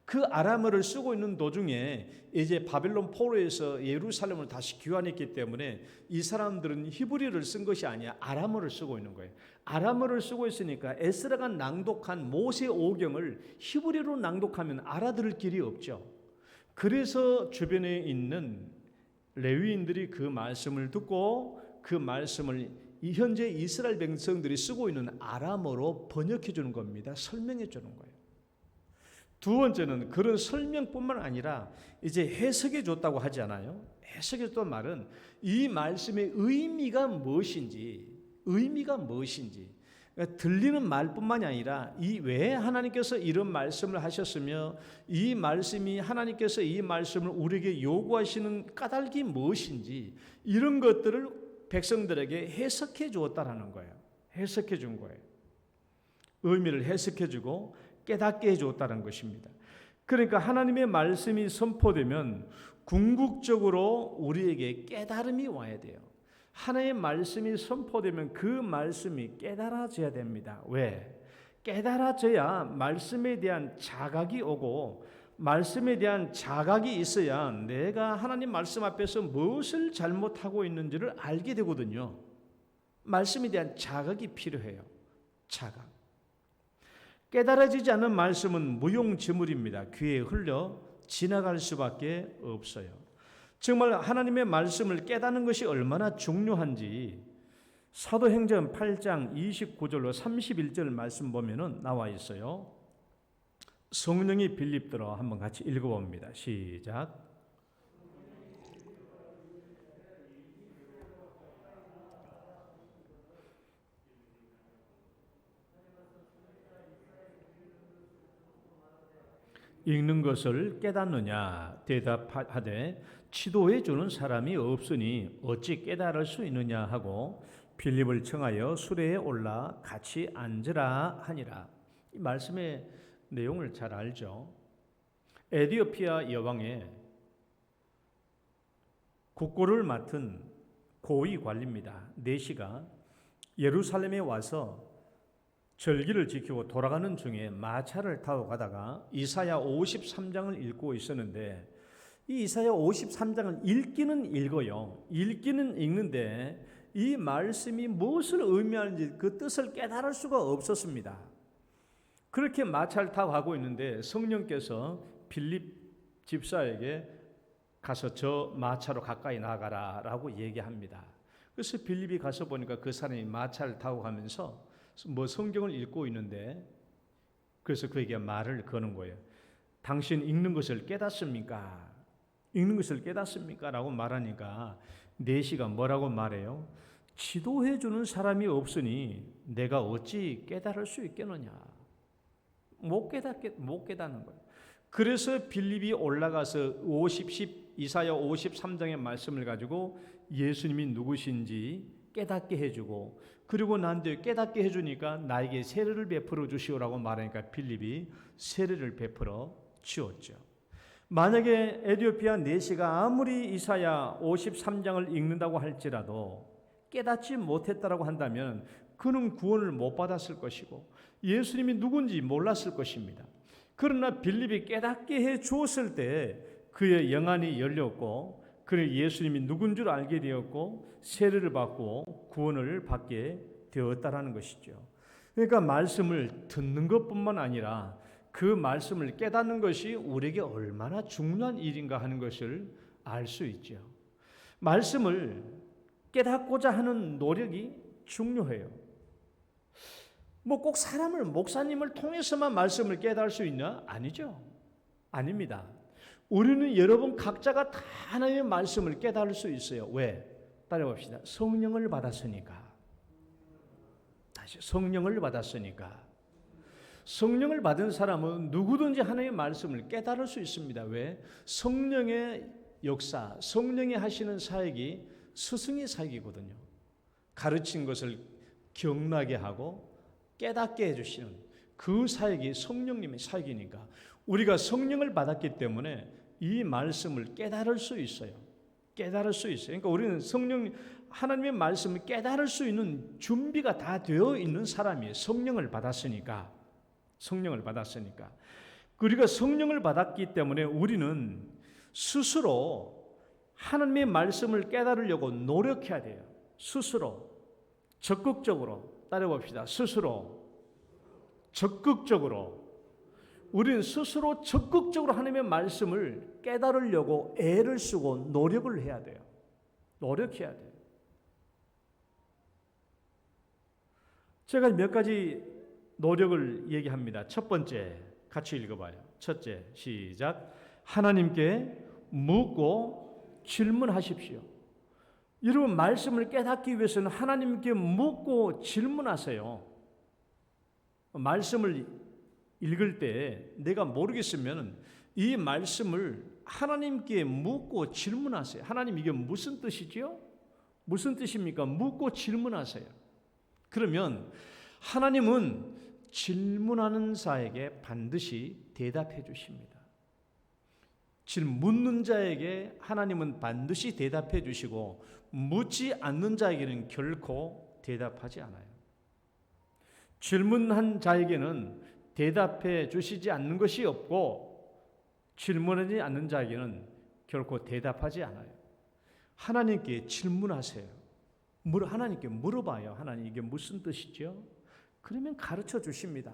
그 아람어를 쓰고 있는 도중에 이제 바벨론 포로에서 예루살렘을 다시 귀환했기 때문에 이 사람들은 히브리어를 쓴 것이 아니야 아람어를 쓰고 있는 거예요. 아람어를 쓰고 있으니까 에스라가 낭독한 모세 오경을 히브리어로 낭독하면 알아들을 길이 없죠. 그래서 주변에 있는 레위인들이 그 말씀을 듣고 그 말씀을 현재 이스라엘 백성들이 쓰고 있는 아람어로 번역해 주는 겁니다. 설명해 주는 거예요. 두 번째는 그런 설명뿐만 아니라 이제 해석해 줬다고 하지 않아요? 해석해 줬던 말은 이 말씀의 의미가 무엇인지 그러니까 들리는 말뿐만이 아니라 이 왜 하나님께서 이런 말씀을 하셨으며 이 말씀이 하나님께서 이 말씀을 우리에게 요구하시는 까닭이 무엇인지 이런 것들을 백성들에게 해석해 주었다라는 거예요. 해석해 준 거예요. 의미를 해석해 주고 깨닫게 해주었다는 것입니다. 그러니까 하나님의 말씀이 선포되면 궁극적으로 우리에게 깨달음이 와야 돼요. 하나님의 말씀이 선포되면 그 말씀이 깨달아져야 됩니다. 왜? 깨달아져야 말씀에 대한 자각이 오고 말씀에 대한 자각이 있어야 내가 하나님 말씀 앞에서 무엇을 잘못하고 있는지를 알게 되거든요. 말씀에 대한 자각이 필요해요. 자각. 깨달아지지 않는 말씀은 무용지물입니다. 귀에 흘려 지나갈 수밖에 없어요. 정말 하나님의 말씀을 깨닫는 것이 얼마나 중요한지 사도행전 8장 29절로 31절 말씀 보면은 나와 있어요. 성령이 빌립들어 한번 같이 읽어봅니다. 시작. 읽는 것을 깨닫느냐 대답하되 치도해 주는 사람이 없으니 어찌 깨달을 수 있느냐 하고 빌립을 청하여 수레에 올라 같이 앉으라 하니라. 이 말씀의 내용을 잘 알죠. 에디오피아 여왕의 국고를 맡은 고위 관리입니다. 네시가 예루살렘에 와서 절기를 지키고 돌아가는 중에 마차를 타고 가다가 이사야 53장을 읽고 있었는데 이 이사야 53장을 읽기는 읽어요. 읽기는 읽는데 이 말씀이 무엇을 의미하는지 그 뜻을 깨달을 수가 없었습니다. 그렇게 마차를 타고 가고 있는데 성령께서 빌립 집사에게 가서 저 마차로 가까이 나가라 라고 얘기합니다. 그래서 빌립이 가서 보니까 그 사람이 마차를 타고 가면서 성경을 읽고 있는데 그래서 그에게 말을 거는 거예요. 당신 읽는 것을 깨닫습니까? 읽는 것을 깨닫습니까? 라고 말하니까 네시가 뭐라고 말해요? 지도해 주는 사람이 없으니 내가 어찌 깨달을 수 있겠느냐? 못 깨닫는 거예요. 그래서 빌립이 올라가서 이사야 53장의 말씀을 가지고 예수님이 누구신지 깨닫게 해주고 그리고 난 뒤에 깨닫게 해주니까 나에게 세례를 베풀어 주시오라고 말하니까 빌립이 세례를 베풀어 주었죠. 만약에 에디오피아 네시가 아무리 이사야 53장을 읽는다고 할지라도 깨닫지 못했다라고 한다면 그는 구원을 못 받았을 것이고 예수님이 누군지 몰랐을 것입니다. 그러나 빌립이 깨닫게 해 주었을 때 그의 영안이 열렸고 그는 예수님이 누군 줄 알게 되었고 세례를 받고 구원을 받게 되었다라는 것이죠. 그러니까 말씀을 듣는 것뿐만 아니라 그 말씀을 깨닫는 것이 우리에게 얼마나 중요한 일인가 하는 것을 알 수 있죠. 말씀을 깨닫고자 하는 노력이 중요해요. 뭐 꼭 목사님을 통해서만 말씀을 깨달을 수 있냐? 아니죠. 아닙니다. 우리는 여러분 각자가 다 하나님의 말씀을 깨달을 수 있어요. 왜? 따라봅시다. 성령을 받았으니까. 다시 성령을 받았으니까. 성령을 받은 사람은 누구든지 하나님의 말씀을 깨달을 수 있습니다. 왜? 성령의 역사, 성령이 하시는 사역이 스승의 사역이거든요. 가르친 것을 기억나게 하고 깨닫게 해주시는 그 사역이 성령님의 사역이니까 우리가 성령을 받았기 때문에 이 말씀을 깨달을 수 있어요. 깨달을 수 있어요. 그러니까 우리는 하나님의 말씀을 깨달을 수 있는 준비가 다 되어 있는 사람이에요. 성령을 받았으니까. 우리가 성령을 받았기 때문에 우리는 스스로 하나님의 말씀을 깨달으려고 노력해야 돼요. 스스로 적극적으로 따라봅시다. 스스로 적극적으로 우리는 스스로 적극적으로 하나님의 말씀을 깨달으려고 애를 쓰고 노력을 해야 돼요. 노력해야 돼요. 제가 몇 가지 노력을 얘기합니다. 첫 번째, 같이 읽어봐요. 첫째, 시작. 하나님께 묻고 질문하십시오. 여러분, 말씀을 깨닫기 위해서는 하나님께 묻고 질문하세요. 말씀을 읽을 때 내가 모르겠으면 이 말씀을 하나님께 묻고 질문하세요. 하나님, 이게 무슨 뜻이지요? 무슨 뜻입니까? 묻고 질문하세요. 그러면 하나님은 질문하는 자에게 반드시 대답해 주십니다. 묻는 자에게 하나님은 반드시 대답해 주시고 묻지 않는 자에게는 결코 대답하지 않아요. 질문한 자에게는 대답해 주시지 않는 것이 없고 질문하지 않는 자에게는 결코 대답하지 않아요. 하나님께 질문하세요. 하나님께 물어봐요. 하나님, 이게 무슨 뜻이죠? 그러면 가르쳐 주십니다.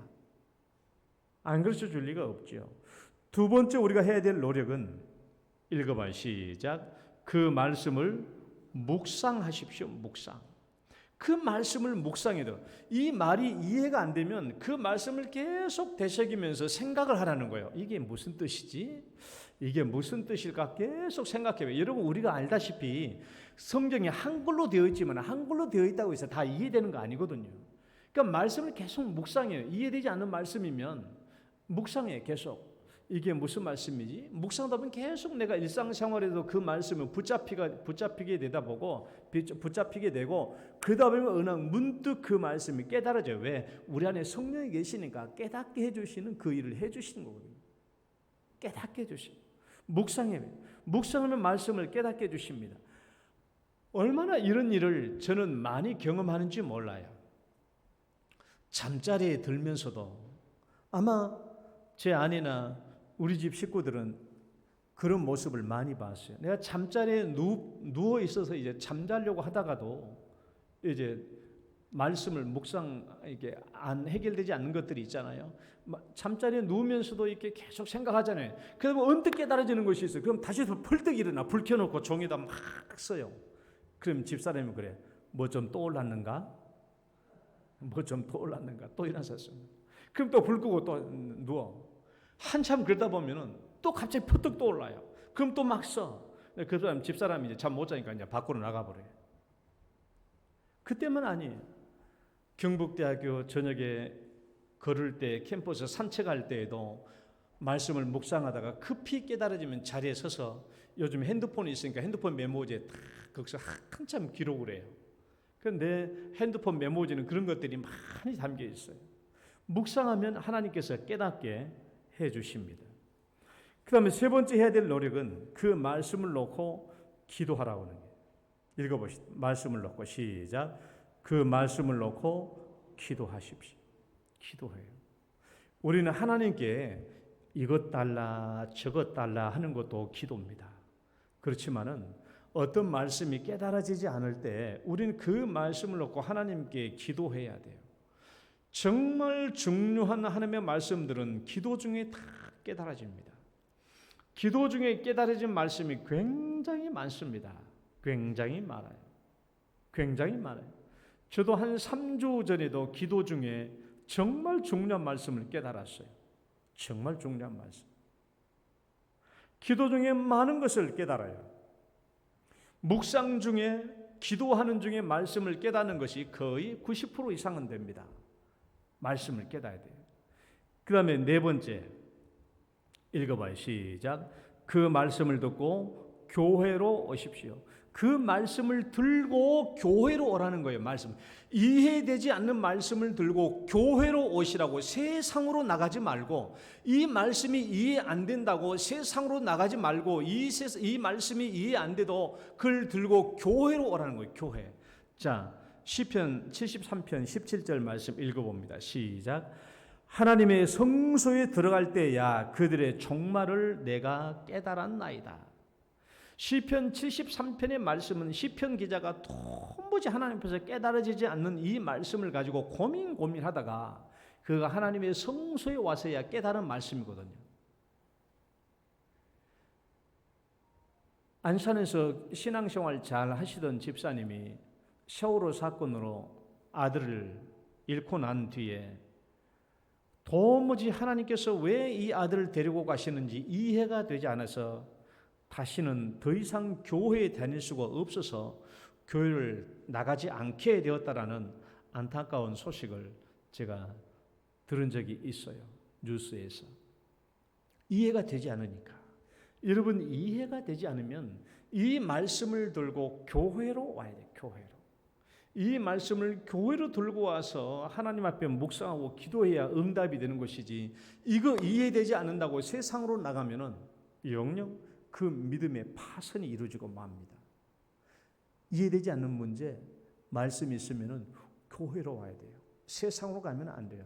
안 가르쳐 줄 리가 없죠. 두 번째 우리가 해야 될 노력은 읽어봐요. 시작. 그 말씀을 묵상하십시오. 묵상. 그 말씀을 묵상해도 이 말이 이해가 안 되면 그 말씀을 계속 되새기면서 생각을 하라는 거예요. 이게 무슨 뜻이지? 이게 무슨 뜻일까? 계속 생각해봐요. 여러분, 우리가 알다시피 성경이 한글로 되어 있지만 한글로 되어 있다고 해서 다 이해되는 거 아니거든요. 그러니까 말씀을 계속 묵상해요. 이해되지 않는 말씀이면 묵상해 계속. 이게 무슨 말씀이지? 묵상하다 보면 계속 내가 일상생활에도 그 말씀을 붙잡히게 되다 보고 붙잡히게 되고 그러다 보면 어느 문득 그 말씀이 깨달아져요. 왜? 우리 안에 성령이 계시니까 깨닫게 해주시는 그 일을 해주시는 거거든요. 깨닫게 해주시는. 묵상하면 말씀을 깨닫게 해주십니다. 얼마나 이런 일을 저는 많이 경험하는지 몰라요. 잠자리에 들면서도 아마 제 아내나 우리 집 식구들은 그런 모습을 많이 봤어요. 내가 잠자리에 누워 있어서 이제 잠자려고 하다가도 이제 말씀을 이게 안 해결되지 않는 것들이 있잖아요. 잠자리에 누우면서도 이렇게 계속 생각하잖아요. 그러면 언뜻 깨달아지는 것이 있어요. 그럼 다시 펄떡 일어나 불 켜놓고 종이다 막 써요. 그럼 집사람이 그래. 뭐 좀 떠올랐는가? 또 일어났습니다. 그럼 또 불 끄고 또 누워. 한참 그러다 보면은 또 갑자기 퍼뜩 떠올라요. 그럼 또 막 써. 그 사람 집사람이 이제 잠 못 자니까 이제 밖으로 나가버려요. 그때만 아니에요. 경북대학교 저녁에 걸을 때 캠퍼스 산책할 때에도 말씀을 묵상하다가 급히 깨달아지면 자리에 서서 요즘 핸드폰이 있으니까 핸드폰 메모지에 딱 거기서 한참 기록을 해요. 그런데 핸드폰 메모지는 그런 것들이 많이 담겨 있어요. 묵상하면 하나님께서 깨닫게 해주십니다. 그 다음에 세 번째 해야 될 노력은 그 말씀을 놓고 기도하라고 하는 거예요. 읽어보시죠. 말씀을 놓고 시작. 그 말씀을 놓고 기도하십시오. 기도해요. 우리는 하나님께 이것 달라 저것 달라 하는 것도 기도입니다. 그렇지만은 어떤 말씀이 깨달아지지 않을 때 우리는 그 말씀을 놓고 하나님께 기도해야 돼요. 정말 중요한 하나님의 말씀들은 기도 중에 다 깨달아집니다. 기도 중에 깨달아진 말씀이 굉장히 많습니다. 굉장히 많아요. 저도 한 3주 전에도 기도 중에 정말 중요한 말씀을 깨달았어요. 정말 중요한 말씀. 기도 중에 많은 것을 깨달아요. 묵상 중에, 기도하는 중에 말씀을 깨닫는 것이 거의 90% 이상은 됩니다. 말씀을 깨달아야 돼요. 그 다음에 네 번째 읽어봐요. 시작. 그 말씀을 듣고 교회로 오십시오. 그 말씀을 들고 교회로 오라는 거예요. 말씀. 이해되지 않는 말씀을 들고 교회로 오시라고. 세상으로 나가지 말고, 이 말씀이 이해 안 된다고 세상으로 나가지 말고, 이 말씀이 이해 안 돼도 그걸 들고 교회로 오라는 거예요. 교회. 자, 시편 73편 17절 말씀 읽어봅니다. 시작. 하나님의 성소에 들어갈 때야 그들의 종말을 내가 깨달았나이다. 시편 73편의 말씀은 시편 기자가 도무지 하나님 앞에서 깨달아지지 않는 이 말씀을 가지고 고민하다가 그가 하나님의 성소에 와서야 깨달은 말씀이거든요. 안산에서 신앙생활 잘 하시던 집사님이 세월호 사건으로 아들을 잃고 난 뒤에 도무지 하나님께서 왜 이 아들을 데리고 가시는지 이해가 되지 않아서 다시는 더 이상 교회에 다닐 수가 없어서 교회를 나가지 않게 되었다라는 안타까운 소식을 제가 들은 적이 있어요. 뉴스에서. 이해가 되지 않으니까. 여러분, 이해가 되지 않으면 이 말씀을 들고 교회로 와야 돼요. 교회로. 이 말씀을 교회로 들고 와서 하나님 앞에 묵상하고 기도해야 응답이 되는 것이지, 이거 이해되지 않는다고 세상으로 나가면은 영영 그 믿음의 파선이 이루어지고 맙니다. 이해되지 않는 문제, 말씀이 있으면은 교회로 와야 돼요. 세상으로 가면 안 돼요.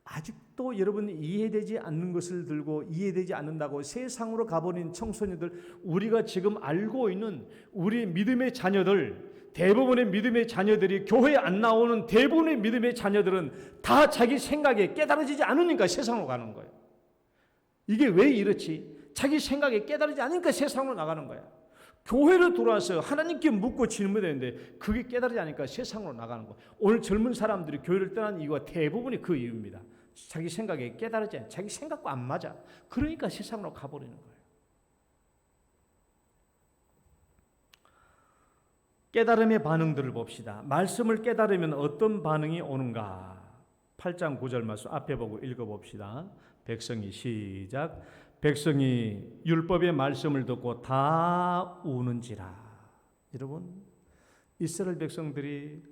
아직도 여러분이 이해되지 않는 것을 들고 이해되지 않는다고 세상으로 가버린 청소년들, 우리가 지금 알고 있는 우리 믿음의 자녀들, 대부분의 믿음의 자녀들이 교회에 안 나오는 대부분의 믿음의 자녀들은 다 자기 생각에 깨달아지지 않으니까 세상으로 가는 거예요. 이게 왜 이렇지? 자기 생각에 깨달아지지 않으니까 세상으로 나가는 거야. 교회로 들어와서 하나님께 묻고 질문했는데 그게 깨달아지지 않으니까 세상으로 나가는 거야. 오늘 젊은 사람들이 교회를 떠난 이유가 대부분이 그 이유입니다. 자기 생각에 깨달아지지 않아. 자기 생각과 안 맞아. 그러니까 세상으로 가버리는 거예요. 깨달음의 반응들을 봅시다. 말씀을 깨달으면 어떤 반응이 오는가? 8장 9절 말씀 앞에 보고 읽어봅시다. 백성이 시작. 백성이 율법의 말씀을 듣고 다 우는지라. 여러분, 이스라엘 백성들이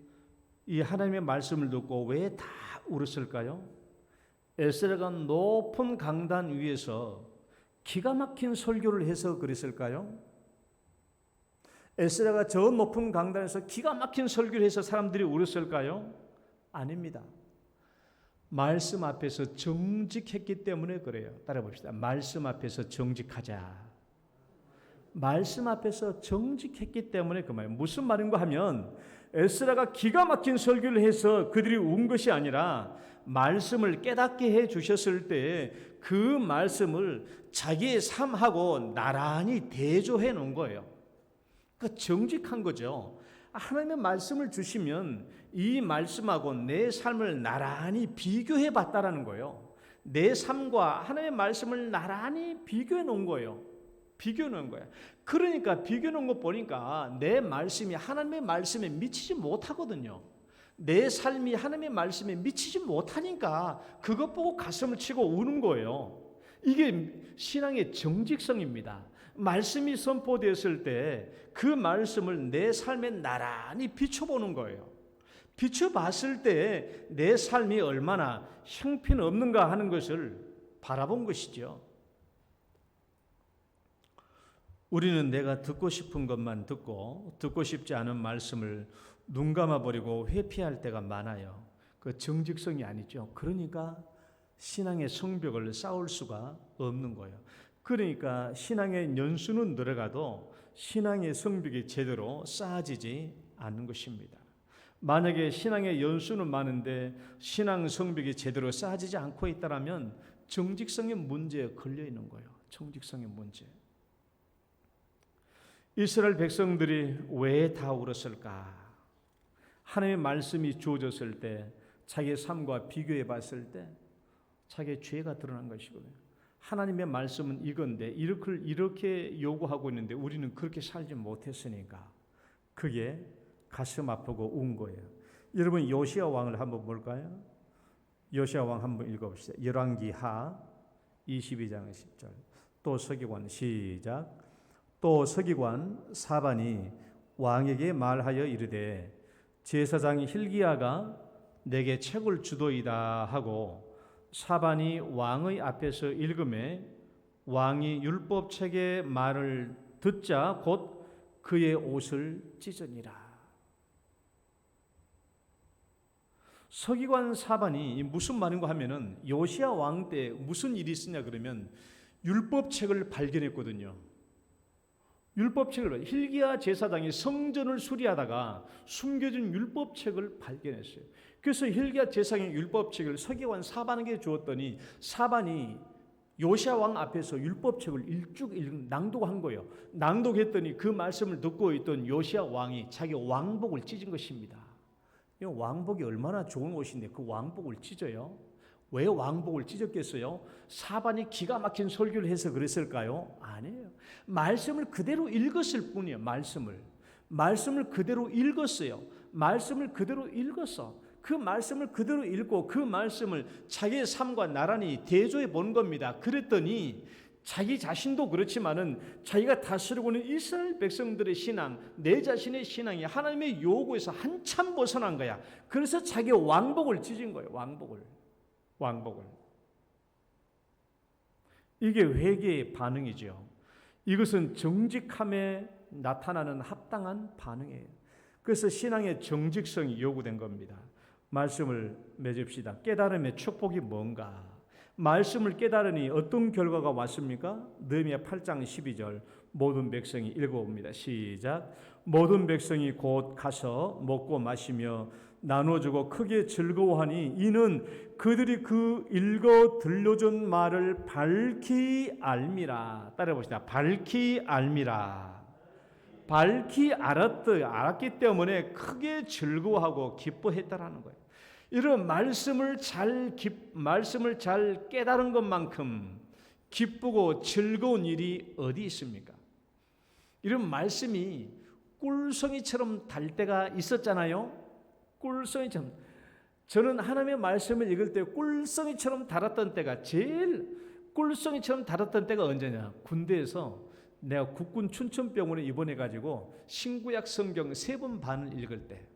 이 하나님의 말씀을 듣고 왜 다 울었을까요? 에스라가 높은 강단 위에서 기가 막힌 설교를 해서 그랬을까요? 에스라가 저 높은 강단에서 기가 막힌 설교를 해서 사람들이 울었을까요? 아닙니다. 말씀 앞에서 정직했기 때문에 그래요. 따라 봅시다. 말씀 앞에서 정직하자. 말씀 앞에서 정직했기 때문에 그 말이에요. 무슨 말인가 하면 에스라가 기가 막힌 설교를 해서 그들이 운 것이 아니라 말씀을 깨닫게 해 주셨을 때 그 말씀을 자기의 삶하고 나란히 대조해 놓은 거예요. 그러니까 정직한 거죠. 하나님의 말씀을 주시면 이 말씀하고 내 삶을 나란히 비교해 봤다라는 거예요. 내 삶과 하나님의 말씀을 나란히 비교해 놓은 거예요. 비교해 놓은 거예요. 그러니까 비교해 놓은 거 보니까 내 말씀이 하나님의 말씀에 미치지 못하거든요. 내 삶이 하나님의 말씀에 미치지 못하니까 그것 보고 가슴을 치고 우는 거예요. 이게 신앙의 정직성입니다. 말씀이 선포되었을 때 그 말씀을 내 삶에 나란히 비춰보는 거예요. 비춰봤을 때 내 삶이 얼마나 형편없는가 하는 것을 바라본 것이죠. 우리는 내가 듣고 싶은 것만 듣고 듣고 싶지 않은 말씀을 눈 감아버리고 회피할 때가 많아요. 그 정직성이 아니죠. 그러니까 신앙의 성벽을 쌓을 수가 없는 거예요. 그러니까 신앙의 연수는 들어가도 신앙의 성벽이 제대로 쌓아지지 않는 것입니다. 만약에 신앙의 연수는 많은데 신앙 성벽이 제대로 쌓아지지 않고 있다면 정직성의 문제에 걸려 있는 거예요. 정직성의 문제. 이스라엘 백성들이 왜 다 울었을까? 하나님의 말씀이 주어졌을 때 자기의 삶과 비교해 봤을 때 자기의 죄가 드러난 것이거든요. 하나님의 말씀은 이건데 이렇게 요구하고 있는데 우리는 그렇게 살지 못했으니까 그게 가슴 아프고 운 거예요. 여러분, 요시야 왕을 한번 볼까요? 요시야 왕 한번 읽어봅시다. 열왕기하 22장 10절. 또 서기관 시작. 또 서기관 사반이 왕에게 말하여 이르되 제사장 hil기야가 내게 책을 주도이다 하고 사반이 왕의 앞에서 읽음에 왕이 율법책의 말을 듣자 곧 그의 옷을 찢으니라. 서기관 사반이 무슨 말인가 하면은 요시야 왕 때 무슨 일이 있었냐 그러면 율법책을 발견했거든요. 율법책을 hil기야 제사장이 성전을 수리하다가 숨겨진 율법책을 발견했어요. 그래서 hil기야 제사장이 율법책을 서기관 사반에게 주었더니 사반이 요시야 왕 앞에서 율법책을 일쭉 낭독한 거예요. 낭독했더니 그 말씀을 듣고 있던 요시야 왕이 자기 왕복을 찢은 것입니다. 이 왕복이 얼마나 좋은 옷인데 그 왕복을 찢어요? 왜 왕복을 찢었겠어요? 사반이 기가 막힌 설교를 해서 그랬을까요? 아니에요. 말씀을 그대로 읽었을 뿐이에요. 말씀을 그대로 읽었어요. 말씀을 그대로 읽었어. 그 말씀을 그대로 읽고 그 말씀을 자기의 삶과 나란히 대조해 본 겁니다. 그랬더니 자기 자신도 그렇지만은 자기가 다스리고 있는 이스라엘 백성들의 신앙, 내 자신의 신앙이 하나님의 요구에서 한참 벗어난 거야. 그래서 자기 왕복을 찢은 거예요. 왕복을. 이게 회개의 반응이죠. 이것은 정직함에 나타나는 합당한 반응이에요. 그래서 신앙의 정직성이 요구된 겁니다. 말씀을 맺읍시다. 깨달음의 축복이 뭔가? 말씀을 깨달으니 어떤 결과가 왔습니까? 느헤미야 8장 12절 모든 백성이 읽어봅니다. 시작. 모든 백성이 곧 가서 먹고 마시며 나눠주고 크게 즐거워하니 이는 그들이 그 읽어 들려준 말을 밝히 알미라. 따라 봅시다. 밝히 알미라. 밝히 알았기 때문에 크게 즐거워하고 기뻐했다라는 거예요. 이런 말씀을 잘 깨달은 것만큼 기쁘고 즐거운 일이 어디 있습니까? 이런 말씀이 꿀송이처럼 달 때가 있었잖아요. 꿀송이처럼. 저는 하나님의 말씀을 읽을 때 꿀송이처럼 달았던 때가 제일 꿀송이처럼 달았던 때가 언제냐? 군대에서 내가 국군 춘천병원에 입원해가지고 신구약 성경 3번 반을 읽을 때,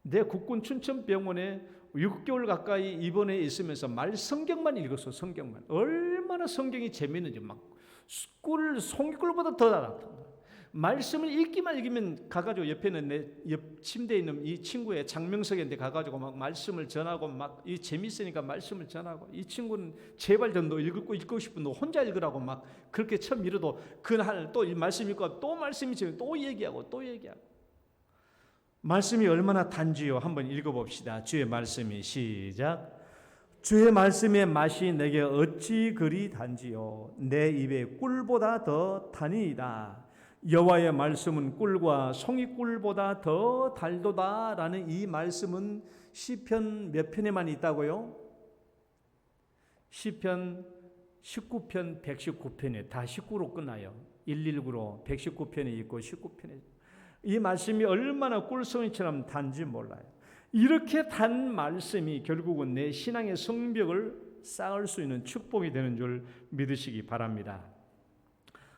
내 국군 춘천병원에 6개월 가까이 입원해 있으면서 성경만 읽었어. 성경만. 얼마나 성경이 재미있는지 막 송이꿀보다 더 달았다. 말씀을 읽기만 읽으면 가가지고 옆에 있는 내 옆 침대에 있는 이 친구의 장명석인데 가가지고 막 말씀을 전하고 막 이 재밌으니까 말씀을 전하고 이 친구는 제발 좀 너 읽고 싶은 너 혼자 읽으라고 막 그렇게 처음 이러도 그날 또 이 말씀 읽고 또 말씀이 또 얘기하고 말씀이 얼마나 단지요. 한번 읽어봅시다. 주의 말씀이 시작. 주의 말씀의 맛이 내게 어찌 그리 단지요. 내 입에 꿀보다 더 단이다. 여호와의 말씀은 꿀과 송이꿀보다 더 달도다라는 이 말씀은 시편 몇 편에만 있다고요? 시편 19편 119편에 다 19로 끝나요. 119로 119편에 있고 19편에. 이 말씀이 얼마나 꿀송이처럼 단지 몰라요. 이렇게 단 말씀이 결국은 내 신앙의 성벽을 쌓을 수 있는 축복이 되는 줄 믿으시기 바랍니다.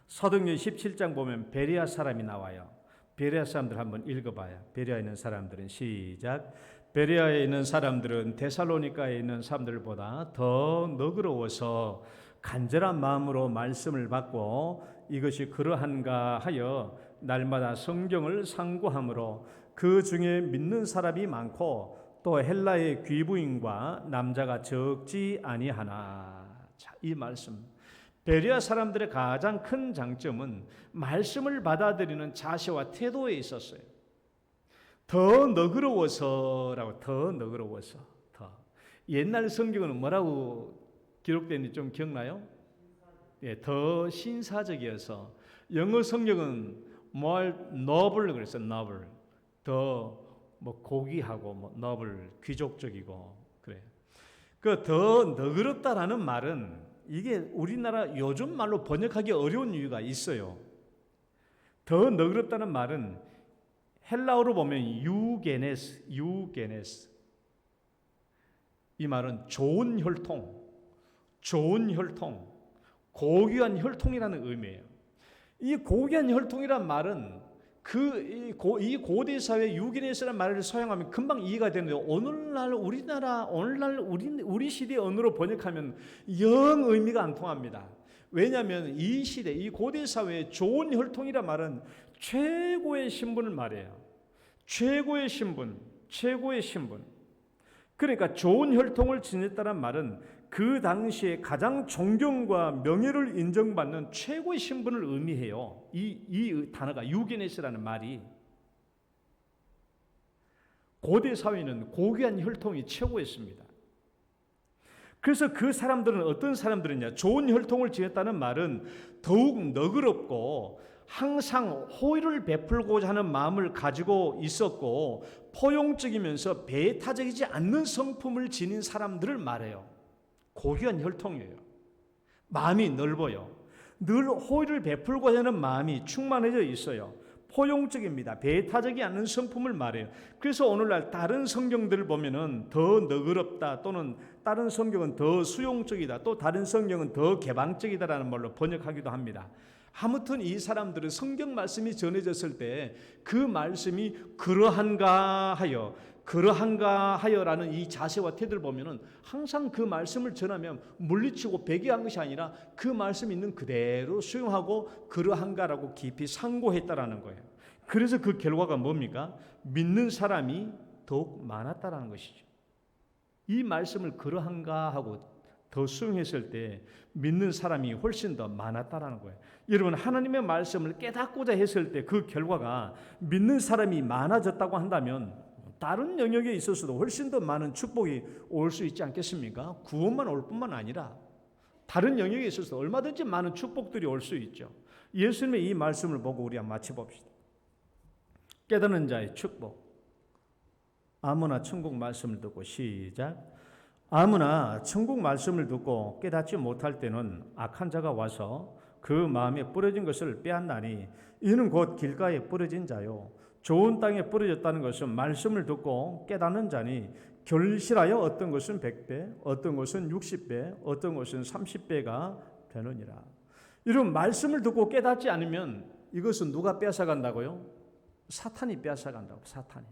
사도행전 17장 보면 베레아 사람이 나와요. 베레아 사람들 한번 읽어봐요. 베레아에 있는 사람들은 시작. 베레아에 있는 사람들은 데살로니가에 있는 사람들보다 더 너그러워서 간절한 마음으로 말씀을 받고 이것이 그러한가 하여 날마다 성경을 상고함으로 그 중에 믿는 사람이 많고 또 헬라의 귀부인과 남자가 적지 아니하나. 자, 이 말씀 베레아 사람들의 가장 큰 장점은 말씀을 받아들이는 자세와 태도에 있었어요. 더 너그러워서. 옛날 성경은 뭐라고 기록되는지 좀 기억나요? 예, 더 신사적이어서. 영어 성경은 noble 그랬어요. noble. 더 고귀하고 noble 귀족적이고 그래. 그 더 너그럽다라는 말은 이게 우리나라 요즘 말로 번역하기 어려운 이유가 있어요. 더 너그럽다는 말은 헬라어로 보면 유게네스. 이 말은 좋은 혈통, 고귀한 혈통이라는 의미예요. 이 고귀한 혈통이란 말은 이 고대 사회 유기네스라는 말을 사용하면 금방 이해가 되는데 오늘날 우리 시대의 언어로 번역하면 영 의미가 안 통합니다. 왜냐하면 이 시대, 이 고대 사회의 좋은 혈통이란 말은 최고의 신분을 말해요. 최고의 신분. 그러니까 좋은 혈통을 지녔다는 말은 그 당시에 가장 존경과 명예를 인정받는 최고의 신분을 의미해요. 이 단어가 유게네스라는 말이. 고대 사회는 고귀한 혈통이 최고였습니다. 그래서 그 사람들은 어떤 사람들이냐? 좋은 혈통을 지녔다는 말은 더욱 너그럽고 항상 호의를 베풀고자 하는 마음을 가지고 있었고 포용적이면서 배타적이지 않는 성품을 지닌 사람들을 말해요. 고귀한 혈통이에요. 마음이 넓어요. 늘 호의를 베풀고자 하는 마음이 충만해져 있어요. 포용적입니다. 배타적이 않는 성품을 말해요. 그래서 오늘날 다른 성경들을 보면은 더 너그럽다, 또는 다른 성경은 더 수용적이다, 또 다른 성경은 더 개방적이다라는 말로 번역하기도 합니다. 아무튼 이 사람들은 성경 말씀이 전해졌을 때 그 말씀이 그러한가 하여라는 이 자세와 태도를 보면은 항상 그 말씀을 전하면 물리치고 배기한 것이 아니라 그 말씀 있는 그대로 수용하고 그러한가라고 깊이 상고했다라는 거예요. 그래서 그 결과가 뭡니까? 믿는 사람이 더욱 많았다라는 것이죠. 이 말씀을 그러한가 하고 더 수용했을 때 믿는 사람이 훨씬 더 많았다라는 거예요. 여러분, 하나님의 말씀을 깨닫고자 했을 때 그 결과가 믿는 사람이 많아졌다고 한다면 다른 영역에 있어서도 훨씬 더 많은 축복이 올 수 있지 않겠습니까? 구원만 올 뿐만 아니라 다른 영역에 있어서 얼마든지 많은 축복들이 올 수 있죠. 예수님의 이 말씀을 보고 우리 한번 마쳐봅시다. 깨닫는 자의 축복. 아무나 천국 말씀을 듣고 시작. 아무나 천국 말씀을 듣고 깨닫지 못할 때는 악한 자가 와서 그 마음에 뿌려진 것을 빼앗나니 이는 곧 길가에 뿌려진 자요 좋은 땅에 뿌려졌다는 것은 말씀을 듣고 깨닫는 자니 결실하여 어떤 것은 100배, 어떤 것은 60배, 어떤 것은 30배가 되느니라. 이런 말씀을 듣고 깨닫지 않으면 이것은 누가 빼앗아간다고요? 사탄이 빼앗아간다고. 사탄이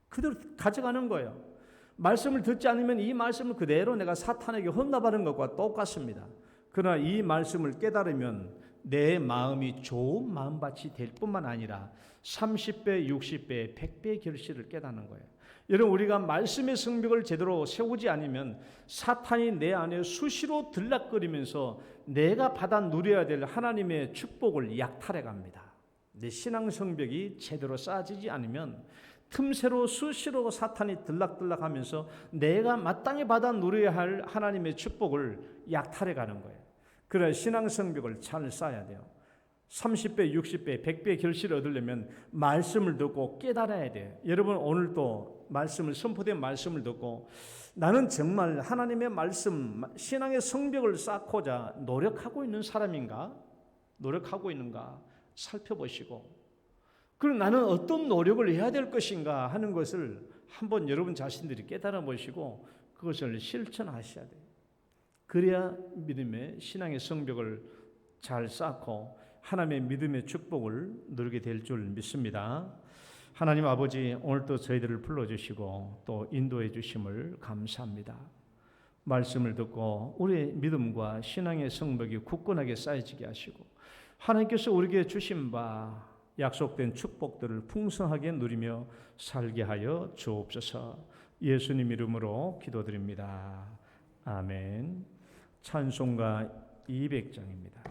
그대로 가져가는 거예요. 말씀을 듣지 않으면 이 말씀을 그대로 내가 사탄에게 헌납하는 것과 똑같습니다. 그러나 이 말씀을 깨달으면 내 마음이 좋은 마음밭이 될 뿐만 아니라 30배, 60배, 100배의 결실을 깨닫는 거예요. 여러분, 우리가 말씀의 성벽을 제대로 세우지 않으면 사탄이 내 안에 수시로 들락거리면서 내가 받아 누려야 될 하나님의 축복을 약탈해 갑니다. 내 신앙 성벽이 제대로 쌓아지지 않으면 틈새로 수시로 사탄이 들락들락하면서 내가 마땅히 받아 누려야 할 하나님의 축복을 약탈해 가는 거예요. 그래야 신앙 성벽을 잘 쌓아야 돼요. 30배, 60배, 100배 결실을 얻으려면 말씀을 듣고 깨달아야 돼요. 여러분, 오늘도 선포된 말씀을 듣고 나는 정말 하나님의 말씀, 신앙의 성벽을 쌓고자 노력하고 있는 사람인가? 노력하고 있는가? 살펴보시고, 그럼 나는 어떤 노력을 해야 될 것인가 하는 것을 한번 여러분 자신들이 깨달아 보시고 그것을 실천하셔야 돼요. 그래야 믿음의 신앙의 성벽을 잘 쌓고 하나님의 믿음의 축복을 누리게 될 줄 믿습니다. 하나님 아버지, 오늘도 저희들을 불러주시고 또 인도해 주심을 감사합니다. 말씀을 듣고 우리의 믿음과 신앙의 성벽이 굳건하게 쌓여지게 하시고 하나님께서 우리에게 주신 바 약속된 축복들을 풍성하게 누리며 살게 하여 주옵소서. 예수님 이름으로 기도드립니다. 아멘. 찬송가 200장입니다.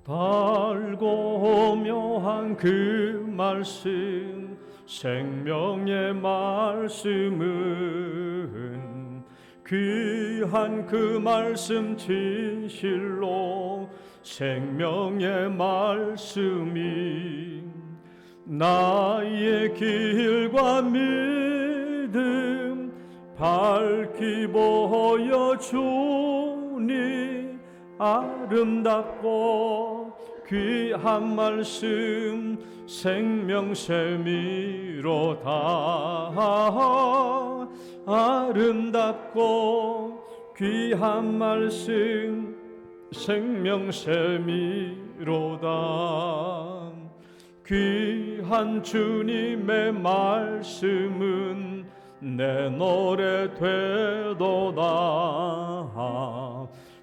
달고 묘한 그 말씀, 생명의 말씀은 귀한 그 말씀 진실로 생명의 말씀이 나의 길과 믿음 밝히 보여주니 아름답고 귀한 말씀 생명샘이로다. 아름답고 귀한 말씀 생명샘이로다. 귀한 주님의 말씀은 내 노래 되도다.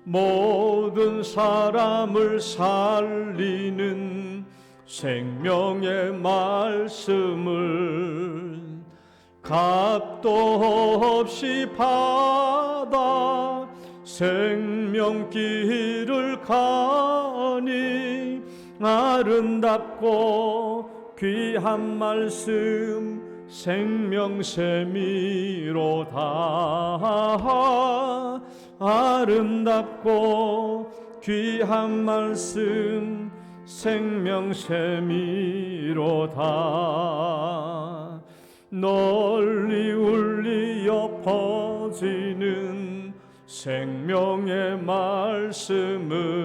모든 사람을 살리는 생명의 말씀을 값도 없이 받아 생명길을 가니 아름답고 귀한 말씀 생명샘이로다. 아름답고 귀한 말씀 생명샘이로다. 널리 울리어 퍼지는 생명의 말씀은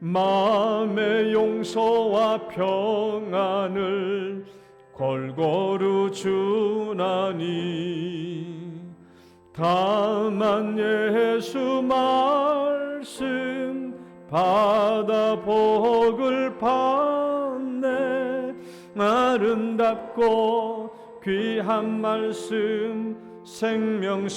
마음의 용서와 평안을 골고루 주나니. 다만 예수 말씀 받아 복을 받네. 아름답고 귀한 말씀 생명샘이로다.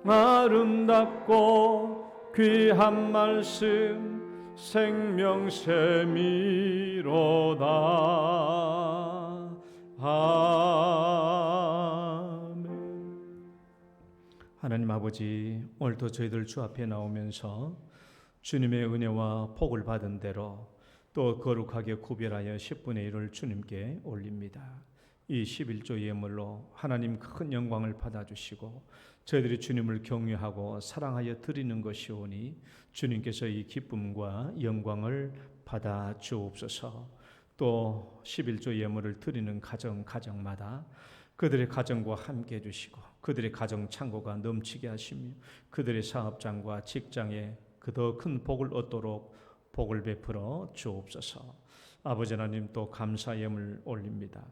아름답고 귀한 말씀 생명샘이로다. 아멘. 하나님 아버지, 오늘도 저희들 주 앞에 나오면서 주님의 은혜와 복을 받은 대로 또 거룩하게 구별하여 10분의 1을 주님께 올립니다. 이 11조 예물로 하나님 큰 영광을 받아주시고 저희들이 주님을 경외하고 사랑하여 드리는 것이오니 주님께서 이 기쁨과 영광을 받아 주옵소서. 또 11조 예물을 드리는 가정마다 그들의 가정과 함께 해주시고 그들의 가정 창고가 넘치게 하시며 그들의 사업장과 직장에 그 더 큰 복을 얻도록 복을 베풀어 주옵소서. 아버지 하나님, 또 감사 예물 올립니다.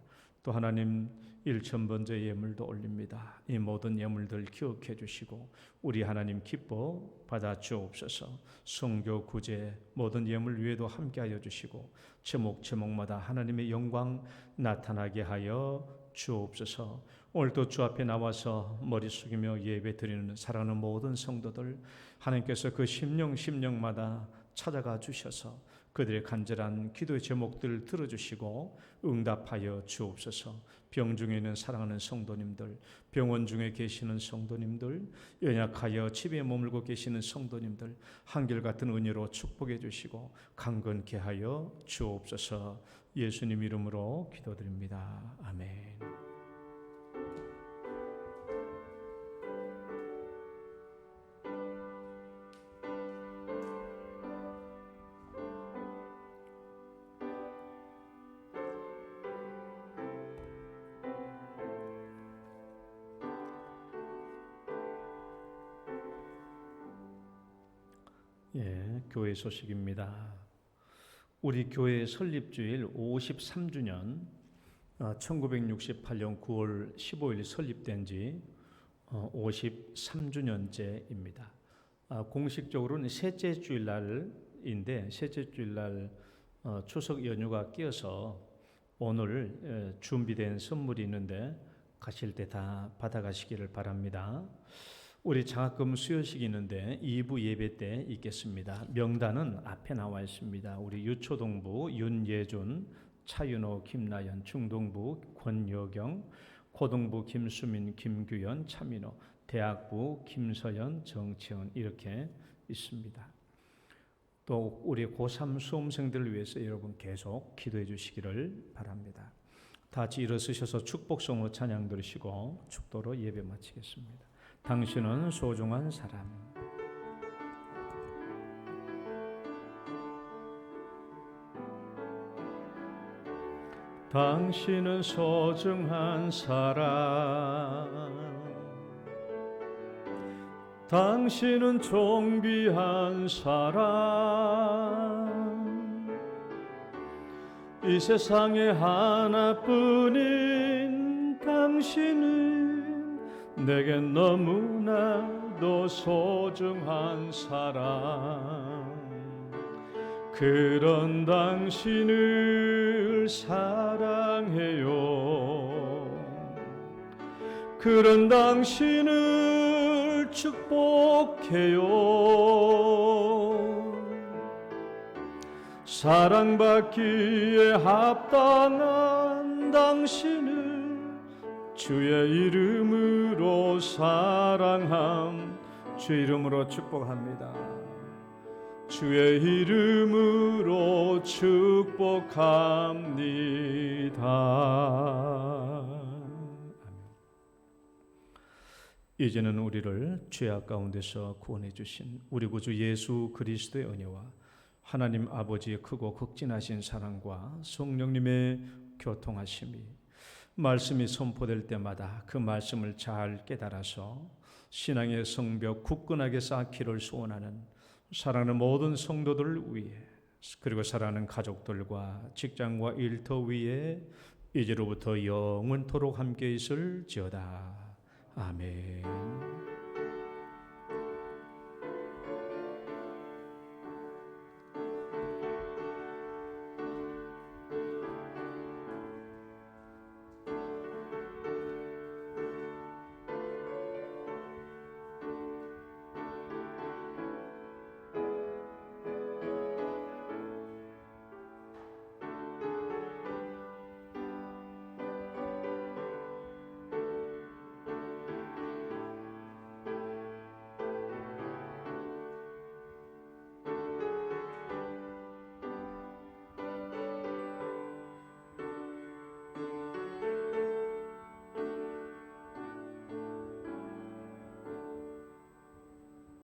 또 하나님 1,000번째 예물도 올립니다. 이 모든 예물들 기억해 주시고 우리 하나님 기뻐 받아 주옵소서. 성교 구제 모든 예물 위에도 함께하여 주시고 제목마다 하나님의 영광 나타나게 하여 주옵소서. 오늘도 주 앞에 나와서 머리 숙이며 예배 드리는 사랑하는 모든 성도들, 하나님께서 그 심령마다 찾아가 주셔서 그들의 간절한 기도의 제목들을 들어주시고 응답하여 주옵소서. 병 중에 있는 사랑하는 성도님들, 병원 중에 계시는 성도님들, 연약하여 집에 머물고 계시는 성도님들, 한결같은 은혜로 축복해 주시고 강건케 하여 주옵소서. 예수님 이름으로 기도드립니다. 아멘. 교회 소식입니다. 우리 교회 설립주일 53주년, 1968년 9월 15일 설립된 지 53주년째입니다. 공식적으로는 셋째 주일날인데 셋째 주일날 추석 연휴가 끼어서 오늘 준비된 선물이 있는데 가실 때 다 받아가시기를 바랍니다. 우리 장학금 수여식이 있는데 2부 예배 때 있겠습니다. 명단은 앞에 나와 있습니다. 우리 유초동부 윤예준, 차윤호, 김나연, 중동부 권여경, 고등부 김수민, 김규현, 차민호, 대학부 김서연, 정채은 이렇게 있습니다. 또 우리 고3 수험생들을 위해서 여러분 계속 기도해 주시기를 바랍니다. 다 같이 일어서셔서 축복성으로 찬양 들으시고 축도로 예배 마치겠습니다. 당신은 소중한 사람. 당신은 소중한 사람. 당신은 존귀한 사랑, 이 세상에 하나뿐인 당신은 내겐 너무나도 소중한 사랑. 그런 당신을 사랑해요. 그런 당신을 축복해요. 사랑받기에 합당한 당신을 주의 이름으로 사랑함, 주의 이름으로 축복합니다. 주의 이름으로 축복합니다. 이제는 우리를 죄악 가운데서 구원해 주신 우리 구주 예수 그리스도의 은혜와 하나님 아버지의 크고 극진하신 사랑과 성령님의 교통하심이, 말씀이 선포될 때마다 그 말씀을 잘 깨달아서 신앙의 성벽 굳건하게 쌓기를 소원하는 사랑하는 모든 성도들 위해, 그리고 사랑하는 가족들과 직장과 일터 위에 이제로부터 영원토록 함께 있을지어다. 아멘.